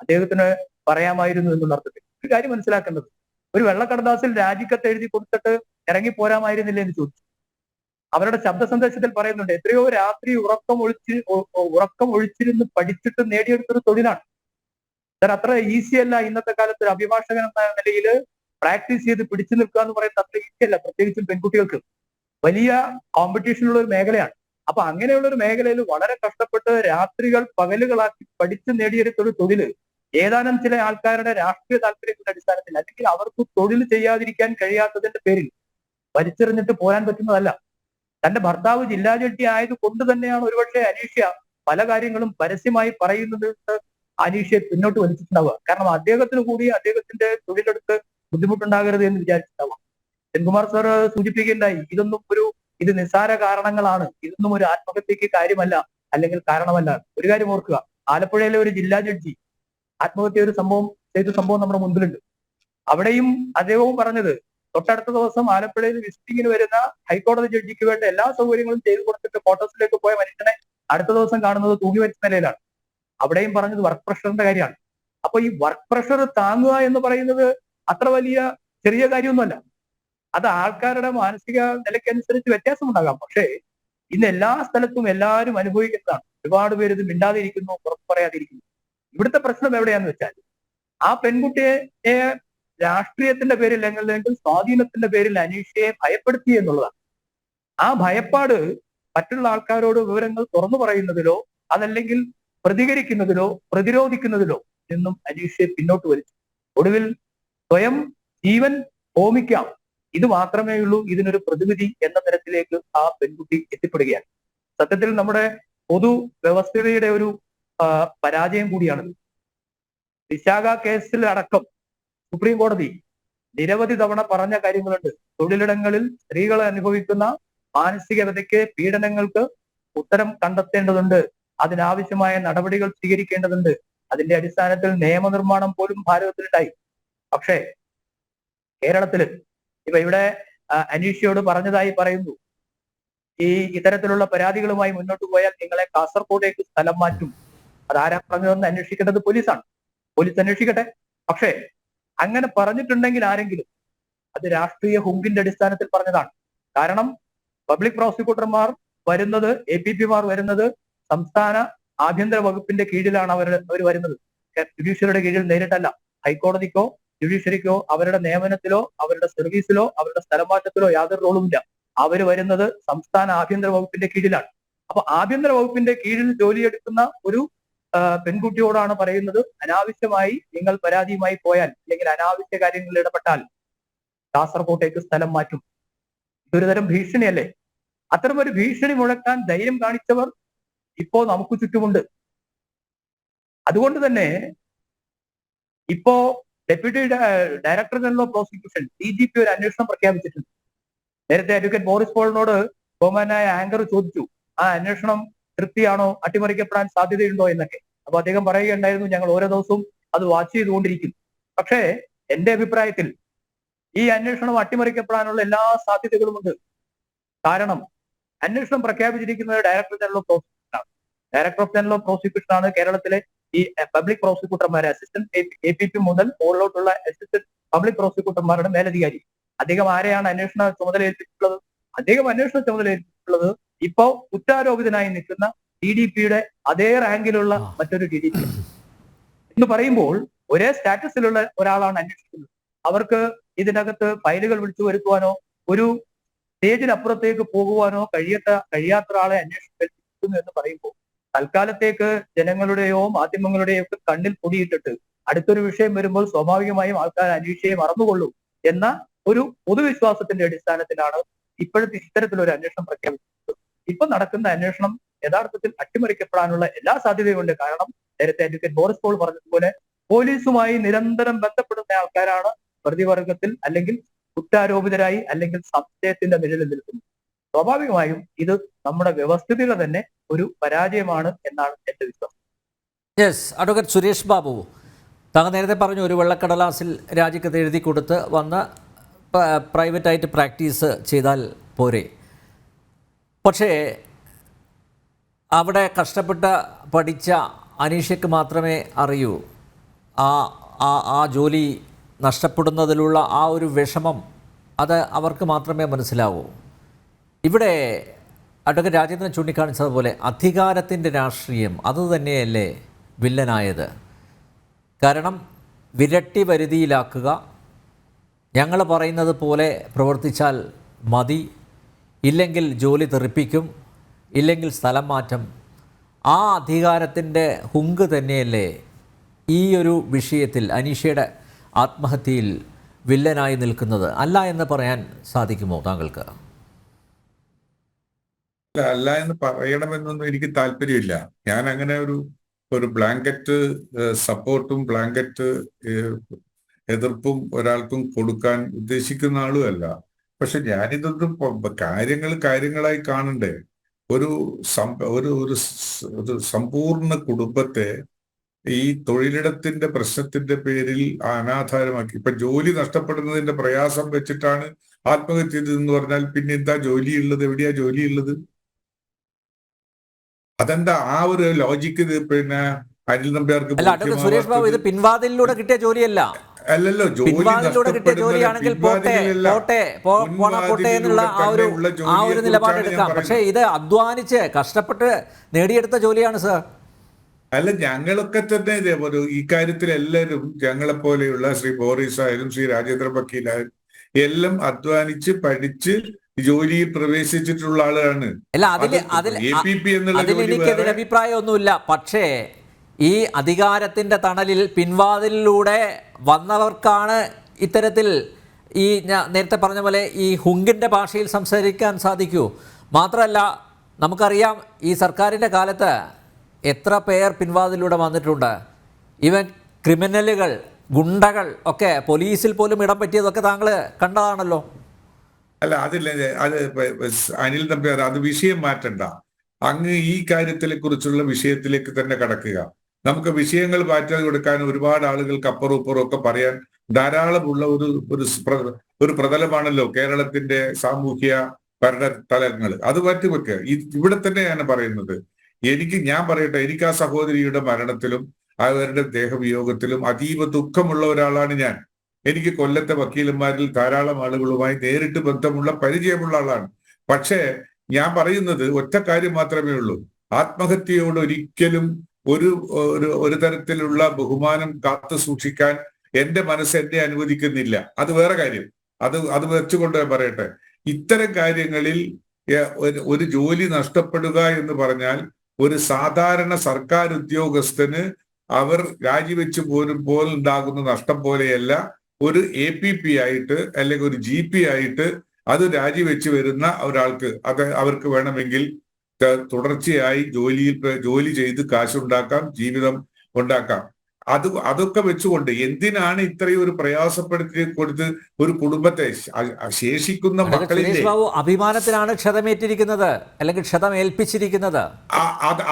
അദ്ദേഹത്തിന് പറയാമായിരുന്നു എന്നുള്ള അർത്ഥത്തിൽ. ഒരു കാര്യം മനസ്സിലാക്കേണ്ടത്, ഒരു വെള്ളക്കടലാസിൽ രാജിക്കത്ത് എഴുതി കൊടുത്തിട്ട് ഇറങ്ങിപ്പോരാമായിരുന്നില്ല എന്ന് ചോദിച്ചു. അവരുടെ ശബ്ദ സന്ദേശത്തിൽ പറയുന്നുണ്ട്, എത്രയോ രാത്രി ഉറക്കം ഒഴിച്ചിരുന്ന് പഠിച്ചിട്ട് നേടിയെടുത്തൊരു തൊഴിലാണ് സാർ. അത്ര ഈസി അല്ല ഇന്നത്തെ കാലത്ത് ഒരു അഭിഭാഷകൻ എന്ന നിലയിൽ പ്രാക്ടീസ് ചെയ്ത് പിടിച്ചു നിൽക്കുക എന്ന് പറയുന്നത് അത്ര ഈസി അല്ല, പ്രത്യേകിച്ചും പെൺകുട്ടികൾക്ക്. വലിയ കോമ്പറ്റീഷനുള്ള ഒരു മേഖലയാണ്. അപ്പൊ അങ്ങനെയുള്ള ഒരു മേഖലയിൽ വളരെ കഷ്ടപ്പെട്ട് രാത്രികൾ പകലുകളാക്കി പഠിച്ചു നേടിയെടുത്തൊരു തൊഴില് ഏതാനും ചില ആൾക്കാരുടെ രാഷ്ട്രീയ താല്പര്യത്തിന്റെ അടിസ്ഥാനത്തിൽ അല്ലെങ്കിൽ അവർക്ക് തൊഴിൽ ചെയ്യാതിരിക്കാൻ കഴിയാത്തതിന്റെ പേരിൽ വലിച്ചെറിഞ്ഞിട്ട് പോരാൻ പറ്റുന്നതല്ല. തന്റെ ഭർത്താവ് ജില്ലാ ജഡ്ജി ആയത് കൊണ്ട് തന്നെയാണ് ഒരുപക്ഷെ അനീഷ പല കാര്യങ്ങളും പരസ്യമായി പറയുന്നത് അനീഷയെ പിന്നോട്ട് വലിച്ചിട്ടുണ്ടാവുക. കാരണം അദ്ദേഹത്തിന് കൂടി അദ്ദേഹത്തിന്റെ തൊഴിലെടുത്ത് ബുദ്ധിമുട്ടുണ്ടാകരുത് എന്ന് വിചാരിച്ചിട്ടുണ്ടാവാം. സെൻകുമാർ സാർ സൂചിപ്പിക്കുകയുണ്ടായി, ഇത് നിസ്സാര കാരണങ്ങളാണ്, ഇതൊന്നും ഒരു ആത്മഹത്യക്ക് കാര്യമല്ല അല്ലെങ്കിൽ കാരണമല്ല. ഒരു കാര്യം ഓർക്കുക, ആലപ്പുഴയിലെ ഒരു ജില്ലാ ജഡ്ജി ആത്മഹത്യ ചെയ്ത സംഭവം നമ്മുടെ മുൻപിലുണ്ട്. അവിടെയും അദ്ദേഹവും പറഞ്ഞത്, തൊട്ടടുത്ത ദിവസം ആലപ്പുഴയിൽ വിസിറ്റിങ്ങിന് വരുന്ന ഹൈക്കോടതി ജഡ്ജിക്ക് വേണ്ട എല്ലാ സൗകര്യങ്ങളും ചെയ്തു കൊടുത്തിട്ട് ക്വാർട്ടേഴ്സിലേക്ക് പോയ മനുഷ്യനെ അടുത്ത ദിവസം കാണുന്നത് തൂങ്ങി വെച്ച നിലയിലാണ്. അവിടെയും പറഞ്ഞത് വർക്ക് പ്രഷറിന്റെ കാര്യമാണ്. അപ്പൊ ഈ വർക്ക് പ്രഷർ താങ്ങുക എന്ന് പറയുന്നത് അത്ര വലിയ ചെറിയ കാര്യമൊന്നുമല്ല. അത് ആൾക്കാരുടെ മാനസിക നിലയ്ക്കനുസരിച്ച് വ്യത്യാസമുണ്ടാകാം. പക്ഷേ ഇന്ന് എല്ലാ സ്ഥലത്തും എല്ലാവരും അനുഭവിക്കുന്നതാണ്. ഒരുപാട് പേര് ഇത് മിണ്ടാതിരിക്കുന്നു, പുറത്ത് പറയാതിരിക്കുന്നു. ഇവിടുത്തെ പ്രശ്നം എവിടെയാന്ന് വെച്ചാൽ ആ പെൺകുട്ടിയെ രാഷ്ട്രീയത്തിന്റെ പേരിൽ അല്ലെങ്കിൽ സ്വാധീനത്തിന്റെ പേരിൽ അനീഷയെ ഭയപ്പെടുത്തി എന്നുള്ളതാണ്. ആ ഭയപ്പാട് മറ്റുള്ള ആൾക്കാരോട് വിവരങ്ങൾ തുറന്നു പറയുന്നതിലോ അതല്ലെങ്കിൽ പ്രതികരിക്കുന്നതിലോ പ്രതിരോധിക്കുന്നതിലോ നിന്നും അനീഷയെ പിന്നോട്ട് വലിച്ചു. ഒടുവിൽ സ്വയം ജീവൻ ഹോമിക്കാം, ഇത് മാത്രമേ ഉള്ളൂ ഇതിനൊരു പ്രതിവിധി എന്ന തരത്തിലേക്ക് ആ പെൺകുട്ടി എത്തിപ്പെടുകയാണ്. സത്യത്തിൽ നമ്മുടെ പൊതു വ്യവസ്ഥയുടെ ഒരു പരാജയം കൂടിയാണത്. വിശാഖ കേസിൽ അടക്കം സുപ്രീം കോടതി നിരവധി തവണ പറഞ്ഞ കാര്യങ്ങളുണ്ട്. തൊഴിലിടങ്ങളിൽ സ്ത്രീകൾ അനുഭവിക്കുന്ന മാനസിക വ്യതയ്ക്ക്, പീഡനങ്ങൾക്ക് ഉത്തരം കണ്ടെത്തേണ്ടതുണ്ട്, അതിനാവശ്യമായ നടപടികൾ സ്വീകരിക്കേണ്ടതുണ്ട്. അതിന്റെ അടിസ്ഥാനത്തിൽ നിയമനിർമ്മാണം പോലും ഭാരതത്തിലുണ്ടായി. പക്ഷേ കേരളത്തില് ഇവിടെ അനീഷയോട് പറഞ്ഞതായി പറയുന്നു, ഇത്തരത്തിലുള്ള പരാതികളുമായി മുന്നോട്ട് പോയാൽ നിങ്ങളെ കാസർഗോഡേക്ക് സ്ഥലം മാറ്റും. അതാരാ പറഞ്ഞതെന്ന് അന്വേഷിക്കേണ്ടത് പോലീസാണ്, പോലീസ് അന്വേഷിക്കട്ടെ. പക്ഷേ അങ്ങനെ പറഞ്ഞിട്ടുണ്ടെങ്കിൽ ആരെങ്കിലും അത് രാഷ്ട്രീയ ഹുങ്കിന്റെ അടിസ്ഥാനത്തിൽ പറഞ്ഞതാണ്. കാരണം പബ്ലിക് പ്രോസിക്യൂട്ടർമാർ വരുന്നത്, APPമാർ വരുന്നത് സംസ്ഥാന ആഭ്യന്തര വകുപ്പിന്റെ കീഴിലാണ് അവർ വരുന്നത്. ജുഡീഷ്യറിയുടെ കീഴിൽ നേരിട്ടല്ല. ഹൈക്കോടതിക്കോ ജുഡീഷ്യറിക്കോ അവരുടെ നിയമനത്തിലോ അവരുടെ സർവീസിലോ അവരുടെ സ്ഥലമാറ്റത്തിലോ യാതൊരു റോളുമില്ല. അവർ വരുന്നത് സംസ്ഥാന ആഭ്യന്തര വകുപ്പിന്റെ കീഴിലാണ്. അപ്പൊ ആഭ്യന്തര വകുപ്പിന്റെ കീഴിൽ ജോലിയെടുക്കുന്ന ഒരു പെൺകുട്ടിയോടാണ് പറയുന്നത്, അനാവശ്യമായി നിങ്ങൾ പരാതിയുമായി പോയാൽ അല്ലെങ്കിൽ അനാവശ്യ കാര്യങ്ങളിൽ ഇടപെട്ടാൽ കാസർകോട്ടേക്ക് സ്ഥലം മാറ്റും. ഇതൊരു തരം ഭീഷണിയല്ലേ? അത്തരമൊരു ഭീഷണി മുഴക്കാൻ ധൈര്യം കാണിച്ചവർ ഇപ്പോ നമുക്ക് ചുറ്റുമുണ്ട്. അതുകൊണ്ട് തന്നെ ഇപ്പോ deputy director general of prosecution DGP ഒരു അന്വേഷണം പ്രഖ്യാപിച്ചിട്ടുണ്ട്. നേരത്തെ അഡ്വക്കേറ്റ് ബോറിസ് പോളിനോട് ബഹുമാനായ ആങ്കർ ചോദിച്ചു, ആ അന്വേഷണം തൃപ്തിയാണോ, അട്ടിമറിക്കപ്പെടാൻ സാധ്യതയുണ്ടോ എന്നൊക്കെ. അപ്പൊ അദ്ദേഹം പറയുകയുണ്ടായിരുന്നു, ഞങ്ങൾ ഓരോ ദിവസവും അത് വാച്ച് ചെയ്തുകൊണ്ടിരിക്കും. പക്ഷേ എന്റെ അഭിപ്രായത്തിൽ ഈ അന്വേഷണം അട്ടിമറിക്കപ്പെടാനുള്ള എല്ലാ സാധ്യതകളുമുണ്ട്. കാരണം അന്വേഷണം പ്രഖ്യാപിച്ചിരിക്കുന്നത് ഡയറക്ടർ ജനറൽ ഓഫ് പ്രോസിക്യൂഷൻ ആണ്. Director of general of prosecution ആണ് കേരളത്തിലെ ഈ പബ്ലിക് പ്രോസിക്യൂട്ടർമാരെ, അസിസ്റ്റന്റ് APP മുതൽ മുകളിലോട്ടുള്ള അസിസ്റ്റന്റ് പബ്ലിക് പ്രോസിക്യൂട്ടർമാരുടെ മേലധികാരി. അദ്ദേഹം ആരെയാണ് അന്വേഷണ ചുമതല ഏൽപ്പിച്ചിട്ടുള്ളത്? അദ്ദേഹം അന്വേഷണ ചുമതല ഏൽപ്പിച്ചിട്ടുള്ളത് ഇപ്പോ കുറ്റാരോപിതനായി നിൽക്കുന്ന DDPയുടെ അതേ റാങ്കിലുള്ള മറ്റൊരു DDP എന്ന് പറയുമ്പോൾ ഒരേ സ്റ്റാറ്റസിലുള്ള ഒരാളാണ് അന്വേഷിക്കുന്നത്. അവർക്ക് ഇതിനകത്ത് ഫയലുകൾ വിളിച്ചു വരുത്തുവാനോ ഒരു സ്റ്റേജിനപ്പുറത്തേക്ക് പോകുവാനോ കഴിയാത്ത ഒരാളെ അന്വേഷിക്കുന്നു എന്ന് പറയുമ്പോൾ തൽക്കാലത്തേക്ക് ജനങ്ങളുടെയോ മാധ്യമങ്ങളുടെയോ ഒക്കെ കണ്ണിൽ പൊടിയിട്ടിട്ട് അടുത്തൊരു വിഷയം വരുമ്പോൾ സ്വാഭാവികമായും ആൾക്കാർ അന്വേഷിയെ മറന്നുകൊള്ളും എന്ന ഒരു പൊതുവിശ്വാസത്തിന്റെ അടിസ്ഥാനത്തിലാണ് ഇപ്പോഴത്തെ ഇത്തരത്തിലൊരു അന്വേഷണം പ്രഖ്യാപിച്ചത്. ഇപ്പൊ നടക്കുന്ന അന്വേഷണം യഥാർത്ഥത്തിൽ അട്ടിമറിക്കപ്പെടാനുള്ള എല്ലാ സാധ്യതയുമുണ്ട്. കാരണം നേരത്തെ അഡ്വക്കേറ്റ് ബോറിസ് പോൾ പറഞ്ഞതുപോലെ പോലീസുമായി നിരന്തരം ബന്ധപ്പെടുന്ന ആൾക്കാരാണ് പ്രതിവർഗത്തിൽ അല്ലെങ്കിൽ കുറ്റാരോപിതരായി അല്ലെങ്കിൽ സംശയത്തിന്റെ നിഴലിൽ നിൽക്കുന്നത്. സ്വാഭാവികമായും ഇത് നമ്മുടെ വ്യവസ്ഥിതിയുടെ തന്നെ ഒരു പരാജയമാണ് എന്നാണ് എന്റെ വിശ്വാസം. യെസ്, അഡ്വക്കേറ്റ് സുരേഷ് ബാബു, താങ്കൾ നേരത്തെ പറഞ്ഞു ഒരു വെള്ളക്കടലാസിൽ രാജിക്കത്ത് എഴുതി കൊടുത്ത് വന്ന് പ്രൈവറ്റായിട്ട് പ്രാക്ടീസ് ചെയ്താൽ പോരെ. പക്ഷേ അവിടെ കഷ്ടപ്പെട്ട് പഠിച്ച അനീഷയ്ക്ക് മാത്രമേ അറിയൂ ആ ജോലി നഷ്ടപ്പെടുന്നതിലുള്ള ആ ഒരു വിഷമം, അത് അവർക്ക് മാത്രമേ മനസ്സിലാവൂ. ഇവിടെ അഡ്വക്കേറ്റ് രാജേന്ദ്രൻ ചൂണ്ടിക്കാണിച്ചതുപോലെ അധികാരത്തിൻ്റെ രാഷ്ട്രീയം അതുതന്നെയല്ലേ വില്ലനായത്. കാരണം വിരട്ടി വരുതിയിലാക്കുക, ഞങ്ങൾ പറയുന്നത് പോലെ പ്രവർത്തിച്ചാൽ മതി, ഇല്ലെങ്കിൽ ജോലി തെറിപ്പിക്കും, ഇല്ലെങ്കിൽ സ്ഥലം മാറ്റം. ആ അധികാരത്തിൻ്റെ ഹുങ്ക് തന്നെയല്ലേ ഈ ഒരു വിഷയത്തിൽ അനീഷയുടെ ആത്മഹത്യയിൽ വില്ലനായി നിൽക്കുന്നത്, അല്ല എന്ന് പറയാൻ സാധിക്കുമോ താങ്കൾക്ക്? അല്ല എന്ന് പറയണമെന്നൊന്നും എനിക്ക് താല്പര്യമില്ല. ഞാൻ അങ്ങനെ ഒരു ബ്ലാങ്കറ്റ് സപ്പോർട്ടും ബ്ലാങ്കറ്റ് എതിർപ്പും ഒരാൾക്കും കൊടുക്കാൻ ഉദ്ദേശിക്കുന്ന ആളുമല്ല. പക്ഷെ ഞാനിതൊന്നും കാര്യങ്ങളായി കാണണ്ടേ. ഒരു സമ്പൂർണ്ണ കുടുംബത്തെ ഈ തൊഴിലിടത്തിന്റെ പ്രശ്നത്തിന്റെ പേരിൽ അനാധാരമാക്കി. ഇപ്പൊ ജോലി നഷ്ടപ്പെടുന്നതിന്റെ പ്രയാസം വെച്ചിട്ടാണ് ആത്മഹത്യ ചെയ്തതെന്ന് പറഞ്ഞാൽ പിന്നെ എന്താ ജോലിയുള്ളത്? എവിടെയാ ജോലിയുള്ളത്? അതെന്താ ആ ഒരു ലോജിക്ക്? പിന്നെ അനിൽ നമ്പ്യാർക്ക് സുരേഷ് ബാബു, ഇത് പിൻവാതിലൂടെ കിട്ടിയ ജോലിയല്ല. അല്ലല്ലോ, പിൻവാതിലൂടെ കിട്ടിയ ജോലിയാണെങ്കിൽ പോട്ടെ എന്നുള്ള ആ ഒരു നിലപാടെടുക്കാം. പക്ഷേ ഇത് അധ്വാനിച്ച് കഷ്ടപ്പെട്ട് നേടിയെടുത്ത ജോലിയാണ് സർ. അല്ല, ഞങ്ങളൊക്കെ തന്നെ ഈ കാര്യത്തിൽ എല്ലാവരും ഞങ്ങളെപ്പോലെയുള്ള ശ്രീ ബോറിസ് ആയാലും ശ്രീ രാജേന്ദ്ര വക്കീലായാലും എല്ലാം അധ്വാനിച്ച് പഠിച്ച് ജോലിയിൽ പ്രവേശിച്ചിട്ടുള്ള ആളാണ്. അതിലെനിക്കെതിരെ അഭിപ്രായമൊന്നുമില്ല. പക്ഷേ ഈ അധികാരത്തിന്റെ തണലിൽ പിൻവാതിലൂടെ വന്നവർക്കാണ് ഇത്തരത്തിൽ ഈ നേരത്തെ പറഞ്ഞ പോലെ ഈ ഹുങ്കിന്റെ ഭാഷയിൽ സംസാരിക്കാൻ സാധിക്കൂ. മാത്രമല്ല നമുക്കറിയാം ഈ സർക്കാരിൻ്റെ കാലത്ത് എത്ര പേർ പിൻവാതിലൂടെ വന്നിട്ടുണ്ട്. ഈവൻ ക്രിമിനലുകൾ, ഗുണ്ടകൾ ഒക്കെ പോലീസിൽ പോലും ഇടം പറ്റിയതൊക്കെ താങ്കൾ കണ്ടതാണല്ലോ. അല്ല, അത് അനിൽ നമ്പ്യാർ, അത് വിഷയം മാറ്റണ്ട. അങ്ങ് ഈ കാര്യത്തിനെ കുറിച്ചുള്ള വിഷയത്തിലേക്ക് തന്നെ കടക്കുക. നമുക്ക് വിഷയങ്ങൾ മാറ്റാൻ കൊടുക്കാൻ ഒരുപാട് ആളുകൾക്ക് അപ്പുറം ഇപ്പുറം ഒക്കെ പറയാൻ ധാരാളമുള്ള ഒരു പ്രതലമാണല്ലോ കേരളത്തിന്റെ സാമൂഹ്യ ഭരണ തലങ്ങൾ. അത് മാറ്റിവെക്കുക. ഇവിടെ തന്നെയാണ് പറയുന്നത്. ഞാൻ പറയട്ടെ, എനിക്ക് ആ സഹോദരിയുടെ മരണത്തിലും അവരുടെ ദേഹവിയോഗത്തിലും അതീവ ദുഃഖമുള്ള ഒരാളാണ് ഞാൻ. എനിക്ക് കൊല്ലത്തെ വക്കീലന്മാരിൽ ധാരാളം ആളുകളുമായി നേരിട്ട് ബന്ധമുള്ള പരിചയമുള്ള ആളാണ്. പക്ഷേ ഞാൻ പറയുന്നത് ഒറ്റ കാര്യം മാത്രമേ ഉള്ളൂ. ആത്മഹത്യയോട് ഒരിക്കലും ഒരു തരത്തിലുള്ള ബഹുമാനം കാത്തു സൂക്ഷിക്കാൻ എന്റെ മനസ്സ് എന്നെ അനുവദിക്കുന്നില്ല. അത് വേറെ കാര്യം. അത് വെച്ചുകൊണ്ട് പറയട്ടെ, ഇത്തരം കാര്യങ്ങളിൽ ഒരു ജോലി നഷ്ടപ്പെടുക എന്ന് പറഞ്ഞാൽ ഒരു സാധാരണ സർക്കാർ ഉദ്യോഗസ്ഥന് അവർ രാജിവെച്ച് പോരുമ്പോൾ ഉണ്ടാകുന്ന നഷ്ടം പോലെയല്ല ഒരു APP ആയിട്ട് അല്ലെങ്കിൽ ഒരു GP ആയിട്ട് അത് രാജിവെച്ച് വരുന്ന ഒരാൾക്ക് അവർക്ക് വേണമെങ്കിൽ തുടർച്ചയായി ജോലി ചെയ്ത് കാശുണ്ടാക്കാം, ജീവിതം ഉണ്ടാക്കാം. അതൊക്കെ വെച്ചുകൊണ്ട് എന്തിനാണ് ഇത്രയും ഒരു പ്രയാസപ്പെടുത്തി കൊടുത്ത് ഒരു കുടുംബത്തെ ശേഷിക്കുന്ന മക്കളില്ലേ, സുരേഷ് ബാബു, അഭിമാനത്തിനാണ് ക്ഷതമേറ്റിരിക്കുന്നത് അല്ലെങ്കിൽ ക്ഷതമേൽപ്പിച്ചിരിക്കുന്നത്.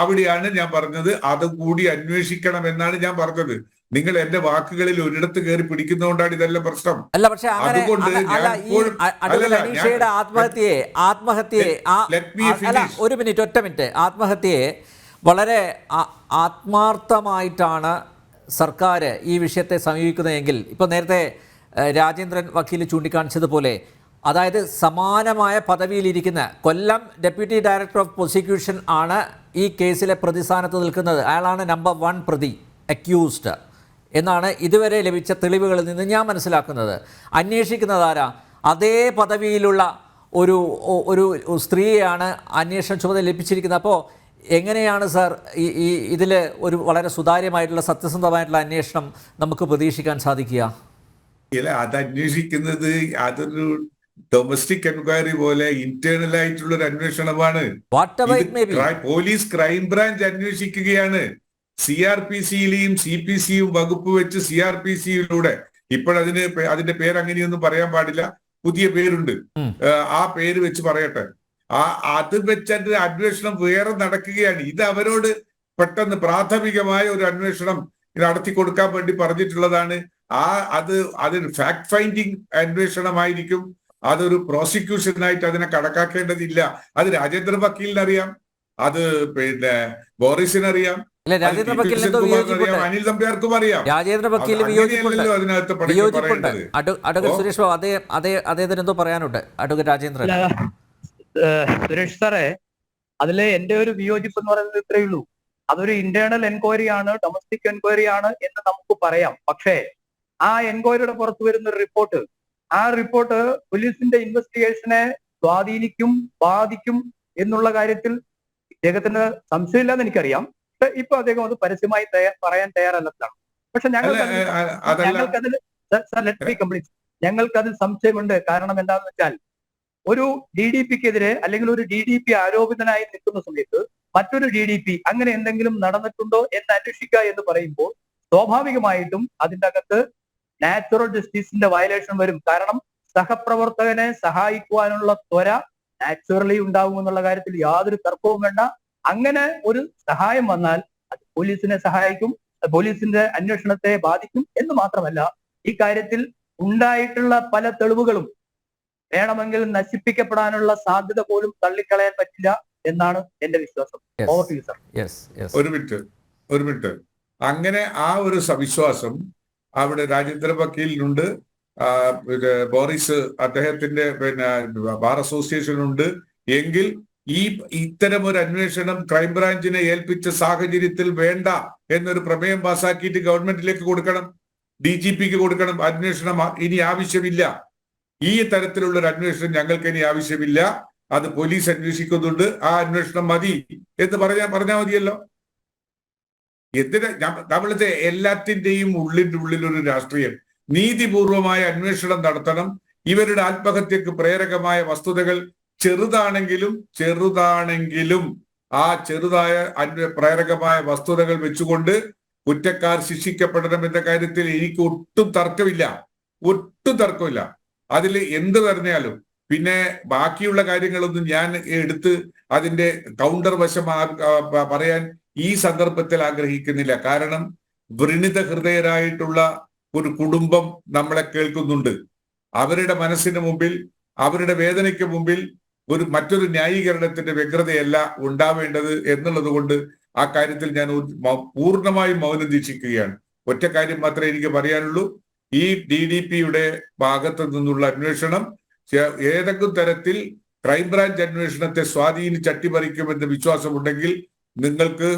അവിടെയാണ് ഞാൻ പറഞ്ഞത് അതുകൂടി അന്വേഷിക്കണം എന്നാണ് ഞാൻ പറഞ്ഞത്. നിങ്ങൾ എന്റെ വാക്കുകളിൽ ഒരിടത്ത് കയറി പിടിക്കുന്നതുകൊണ്ടാണ് ഇതെല്ലാം പ്രശ്നം. അല്ല, പക്ഷെ അതുകൊണ്ട് അനീഷയുടെ ആത്മഹത്യയെ അല്ല, ഒരു മിനിറ്റ്, ഒറ്റ മിനിറ്റ്. ആത്മഹത്യയെ വളരെ ആത്മാർത്ഥമായിട്ടാണ് സർക്കാർ ഈ വിഷയത്തെ സമീപിക്കുന്നതെങ്കിൽ, ഇപ്പോൾ നേരത്തെ രാജേന്ദ്രൻ വക്കീൽ ചൂണ്ടിക്കാണിച്ചതുപോലെ, അതായത് സമാനമായ പദവിയിലിരിക്കുന്ന കൊല്ലം ഡെപ്യൂട്ടി ഡയറക്ടർ ഓഫ് പ്രോസിക്യൂഷൻ ആണ് ഈ കേസിലെ പ്രതിസ്ഥാനത്ത് നിൽക്കുന്നത്. അയാളാണ് നമ്പർ 1 പ്രതി, അക്യൂസ്ഡ് എന്നാണ് ഇതുവരെ ലഭിച്ച തെളിവുകളിൽ നിന്ന് ഞാൻ മനസ്സിലാക്കുന്നത്. അന്വേഷിക്കുന്നത് ആരാ? അതേ പദവിയിലുള്ള ഒരു സ്ത്രീയെയാണ് അന്വേഷണ ചുമതല ലഭിച്ചിരിക്കുന്നത്. അപ്പോൾ എങ്ങനെയാണ് സാർ ഈ ഇതിൽ ഒരു വളരെ സുതാര്യമായിട്ടുള്ള സത്യസന്ധമായിട്ടുള്ള അന്വേഷണം നമുക്ക് പ്രതീക്ഷിക്കാൻ സാധിക്കുക? ഇല്ല, അത് അന്വേഷിക്കുന്നത് അതൊരു ഡൊമസ്റ്റിക് എൻക്വയറി പോലെ ഇന്റേണൽ ആയിട്ടുള്ള ഒരു അന്വേഷണമാണ്. പോലീസ് ക്രൈംബ്രാഞ്ച് അന്വേഷിക്കുകയാണ്. CRPC-യിലെയും CPC-യും വകുപ്പ് വെച്ച് CRPC-യിലൂടെ അതിന്റെ പേര് അങ്ങനെയൊന്നും പറയാൻ പാടില്ല, പുതിയ പേരുണ്ട്, ആ പേര് വെച്ച് പറയട്ടെ. അത് വെച്ചിട്ട് അന്വേഷണം വേറെ നടക്കുകയാണ്. ഇത് അവരോട് പെട്ടെന്ന് പ്രാഥമികമായ ഒരു അന്വേഷണം നടത്തി കൊടുക്കാൻ വേണ്ടി പറഞ്ഞിട്ടുള്ളതാണ്. അതിന് ഫാക്ട് ഫൈൻഡിങ് അന്വേഷണമായിരിക്കും. അതൊരു പ്രോസിക്യൂഷനായിട്ട് അതിനെ കണക്കാക്കേണ്ടതില്ല. അത് രാജേന്ദ്ര വക്കീലിനറിയാം, അത് പിന്നെ ബോറിസിനറിയാം, അനിൽ നമ്പ്യാർക്കും അറിയാം. രാജേന്ദ്ര വക്കീൽ അതിനകത്ത് സുരേഷ് ബാബു, അദ്ദേഹത്തിന് എന്തോ പറയാനുണ്ട്. അഡ്വക്കേറ്റ് രാജേന്ദ്രൻ. സുരേഷ് സാറേ, അതിലെ എന്റെ ഒരു വിയോജിപ്പ് എന്ന് പറയുന്നത് ഇത്രയേ ഉള്ളൂ. അതൊരു ഇന്റേണൽ എൻക്വയറി ആണ്, ഡൊമസ്റ്റിക് എൻക്വയറി ആണ് എന്ന് നമുക്ക് പറയാം. പക്ഷേ ആ എൻക്വയറിയുടെ പുറത്തു വരുന്ന ഒരു റിപ്പോർട്ട്, ആ റിപ്പോർട്ട് പോലീസിന്റെ ഇൻവെസ്റ്റിഗേഷനെ സ്വാധീനിക്കും, ബാധിക്കും എന്നുള്ള കാര്യത്തിൽ ഇദ്ദേഹത്തിന് സംശയമില്ലെന്ന് എനിക്കറിയാം. ഇപ്പൊ അദ്ദേഹം അത് പരസ്യമായി പറയാൻ തയ്യാറല്ലെന്നാണ്. പക്ഷെ ഞങ്ങൾക്കതിൽ സംശയമുണ്ട്. കാരണം എന്താണെന്ന് വെച്ചാൽ, ഒരു DDP-ക്കെതിരെ അല്ലെങ്കിൽ ഒരു DDP ആരോപിതനായി നിൽക്കുന്ന സമയത്ത് മറ്റൊരു DDP അങ്ങനെ എന്തെങ്കിലും നടന്നിട്ടുണ്ടോ എന്ന് അന്വേഷിക്കുക എന്ന് പറയുമ്പോൾ സ്വാഭാവികമായിട്ടും അതിൻ്റെ അകത്ത് നാച്ചുറൽ ജസ്റ്റിസിന്റെ വയലേഷൻ വരും. കാരണം സഹപ്രവർത്തകനെ സഹായിക്കുവാനുള്ള ത്വര നാച്ചുറലി ഉണ്ടാകുമെന്നുള്ള കാര്യത്തിൽ യാതൊരു തർക്കവും വേണ്ട. അങ്ങനെ ഒരു സഹായം വന്നാൽ അത് പോലീസിനെ സഹായിക്കും, പോലീസിന്റെ അന്വേഷണത്തെ ബാധിക്കും എന്ന് മാത്രമല്ല, ഈ കാര്യത്തിൽ ഉണ്ടായിട്ടുള്ള പല തെളിവുകളും വേണമെങ്കിൽ നശിപ്പിക്കപ്പെടാനുള്ള സാധ്യത പോലും തള്ളിക്കളയാൻ പറ്റില്ല എന്നാണ് എന്റെ വിശ്വാസം. ഒരു മിനിറ്റ് അങ്ങനെ ആ ഒരു സവിശ്വാസം അവിടെ രാജേന്ദ്ര വക്കീലിനുണ്ട്, ബോറിസ് അദ്ദേഹത്തിന്റെ ബാർ അസോസിയേഷനുണ്ട്. എങ്കിൽ ഇത്തരം ഒരു അന്വേഷണം ക്രൈംബ്രാഞ്ചിനെ ഏൽപ്പിച്ച സാഹചര്യത്തിൽ വേണ്ട എന്നൊരു പ്രമേയം പാസാക്കിയിട്ട് ഗവൺമെന്റിലേക്ക് കൊടുക്കണം, DGP-ക്ക് കൊടുക്കണം. അന്വേഷണം ഇനി ആവശ്യമില്ല, ഈ തരത്തിലുള്ള ഒരു അന്വേഷണം ഞങ്ങൾക്ക് ഇനി ആവശ്യമില്ല, അത് പോലീസ് അന്വേഷിക്കുന്നുണ്ട്, ആ അന്വേഷണം മതി എന്ന് പറഞ്ഞാൽ മതിയല്ലോ. നമ്മളിത് എല്ലാത്തിന്റെയും ഉള്ളിൽ ഒരു രാഷ്ട്രീയം, നീതിപൂർവമായ അന്വേഷണം നടത്തണം. ഇവരുടെ ആത്മഹത്യക്ക് പ്രേരകമായ വസ്തുതകൾ ചെറുതാണെങ്കിലും ആ ചെറുതായ പ്രേരകമായ വസ്തുതകൾ വെച്ചുകൊണ്ട് കുറ്റക്കാർ ശിക്ഷിക്കപ്പെടണം എന്ന കാര്യത്തിൽ എനിക്ക് ഒട്ടും തർക്കമില്ല. അതിൽ എന്ത് പറഞ്ഞാലും പിന്നെ ബാക്കിയുള്ള കാര്യങ്ങളൊന്നും ഞാൻ എടുത്ത് അതിന്റെ കൗണ്ടർ വശം പറയാൻ ഈ സന്ദർഭത്തിൽ ആഗ്രഹിക്കുന്നില്ല. കാരണം വൃണിത ഹൃദയരായിട്ടുള്ള ഒരു കുടുംബം നമ്മളെ കേൾക്കുന്നുണ്ട്. അവരുടെ മനസ്സിന് മുമ്പിൽ, അവരുടെ വേദനയ്ക്ക് മുമ്പിൽ മറ്റൊരു ന്യായീകരണത്തിന്റെ വ്യഗ്രതയല്ല ഉണ്ടാവേണ്ടത് എന്നുള്ളത് കൊണ്ട് ആ കാര്യത്തിൽ ഞാൻ പൂർണ്ണമായും മൗനം ദീക്ഷിക്കുകയാണ്. ഒറ്റ കാര്യം മാത്രമേ എനിക്ക് പറയാനുള്ളൂ, ഈ DDP-യുടെ ഭാഗത്തു നിന്നുള്ള അന്വേഷണം ഏതെങ്കിലും തരത്തിൽ ക്രൈംബ്രാഞ്ച് അന്വേഷണത്തെ സ്വാധീനിച്ച് അട്ടിമറിക്കുമെന്ന് വിശ്വാസമുണ്ടെങ്കിൽ നിങ്ങൾക്ക്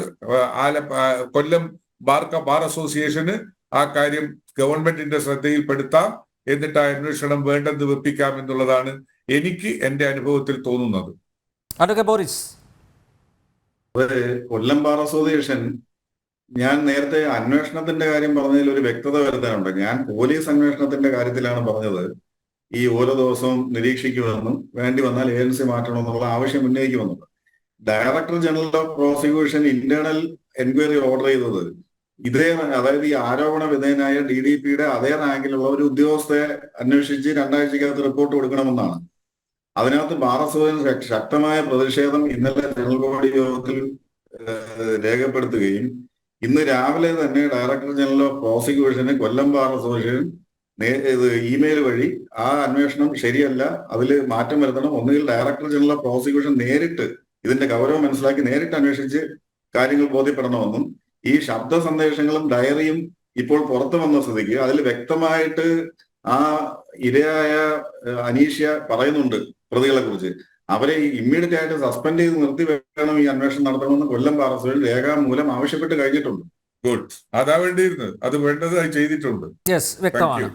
കൊല്ലം ബാർ അസോസിയേഷന് ആ കാര്യം ഗവൺമെന്റിന്റെ ശ്രദ്ധയിൽപ്പെടുത്താം, എന്നിട്ട് ആ അന്വേഷണം വേണ്ടെന്ന് വെപ്പിക്കാം എന്നുള്ളതാണ് എനിക്ക് എന്റെ അനുഭവത്തിൽ തോന്നുന്നത്. കൊല്ലം ബാർ അസോസിയേഷൻ, ഞാൻ നേരത്തെ അന്വേഷണത്തിന്റെ കാര്യം പറഞ്ഞതിൽ ഒരു വ്യക്തത വരുത്താനുണ്ട്. ഞാൻ പോലീസ് അന്വേഷണത്തിന്റെ കാര്യത്തിലാണ് പറഞ്ഞത്. ഈ ഓരോ ദിവസവും നിരീക്ഷിക്കുമെന്നും വേണ്ടി വന്നാൽ ഏജൻസി മാറ്റണമെന്നുള്ള ആവശ്യം ഉന്നയിക്കുമെന്നുള്ളത്. Director general of prosecution internal enquiry order ചെയ്തത് ഇതേ അതായത് ഈ ആരോപണ വിധേയനായ DDPയുടെ അതേ റാങ്കിലുള്ള ഒരു ഉദ്യോഗസ്ഥയെ അന്വേഷിച്ച് 2 ആഴ്ചക്കകത്ത് റിപ്പോർട്ട് കൊടുക്കണമെന്നാണ്. അതിനകത്ത് ബാർ അസോസിയേഷൻ ശക്തമായ പ്രതിഷേധം ഇന്നലെ ജനറൽ ബോഡി യോഗത്തിൽ രേഖപ്പെടുത്തുകയും ഇന്ന് രാവിലെ തന്നെ ഡയറക്ടർ ജനറൽ ഓഫ് പ്രോസിക്യൂഷന് കൊല്ലം ബാർ അസോസിയേഷൻ ഇമെയിൽ വഴി ആ അന്വേഷണം ശരിയല്ല, അതിൽ മാറ്റം വരുത്തണം, ഒന്നുകിൽ ഡയറക്ടർ ജനറൽ ഓഫ് പ്രോസിക്യൂഷൻ നേരിട്ട് ഇതിന്റെ ഗൗരവം മനസ്സിലാക്കി നേരിട്ട് അന്വേഷിച്ച് കാര്യങ്ങൾ ബോധ്യപ്പെടണമെന്നും ഈ ശബ്ദ സന്ദേശങ്ങളും ഡയറിയും ഇപ്പോൾ പുറത്തു വന്ന സ്ഥിതിക്ക് അതിൽ വ്യക്തമായിട്ട് ആ ഇരയായ അനീഷ്യ പറയുന്നുണ്ട് പ്രതികളെ കുറിച്ച്. അവരെ ഇമ്മീഡിയറ്റ് ആയിട്ട് സസ്പെൻഡ് ചെയ്ത് നിർത്തി വേണം ഈ അന്വേഷണം നടത്തണമെന്ന് കൊല്ലം ബാർ അസോസിയേഷൻ രേഖാമൂലം ആവശ്യപ്പെട്ട് കഴിഞ്ഞിട്ടുണ്ട്. ഗുഡ്, അതാ വേണ്ടിയിരുന്നത്, അത് വേണ്ടത് ചെയ്തിട്ടുണ്ട്. യെസ്, വ്യക്തമാണ്.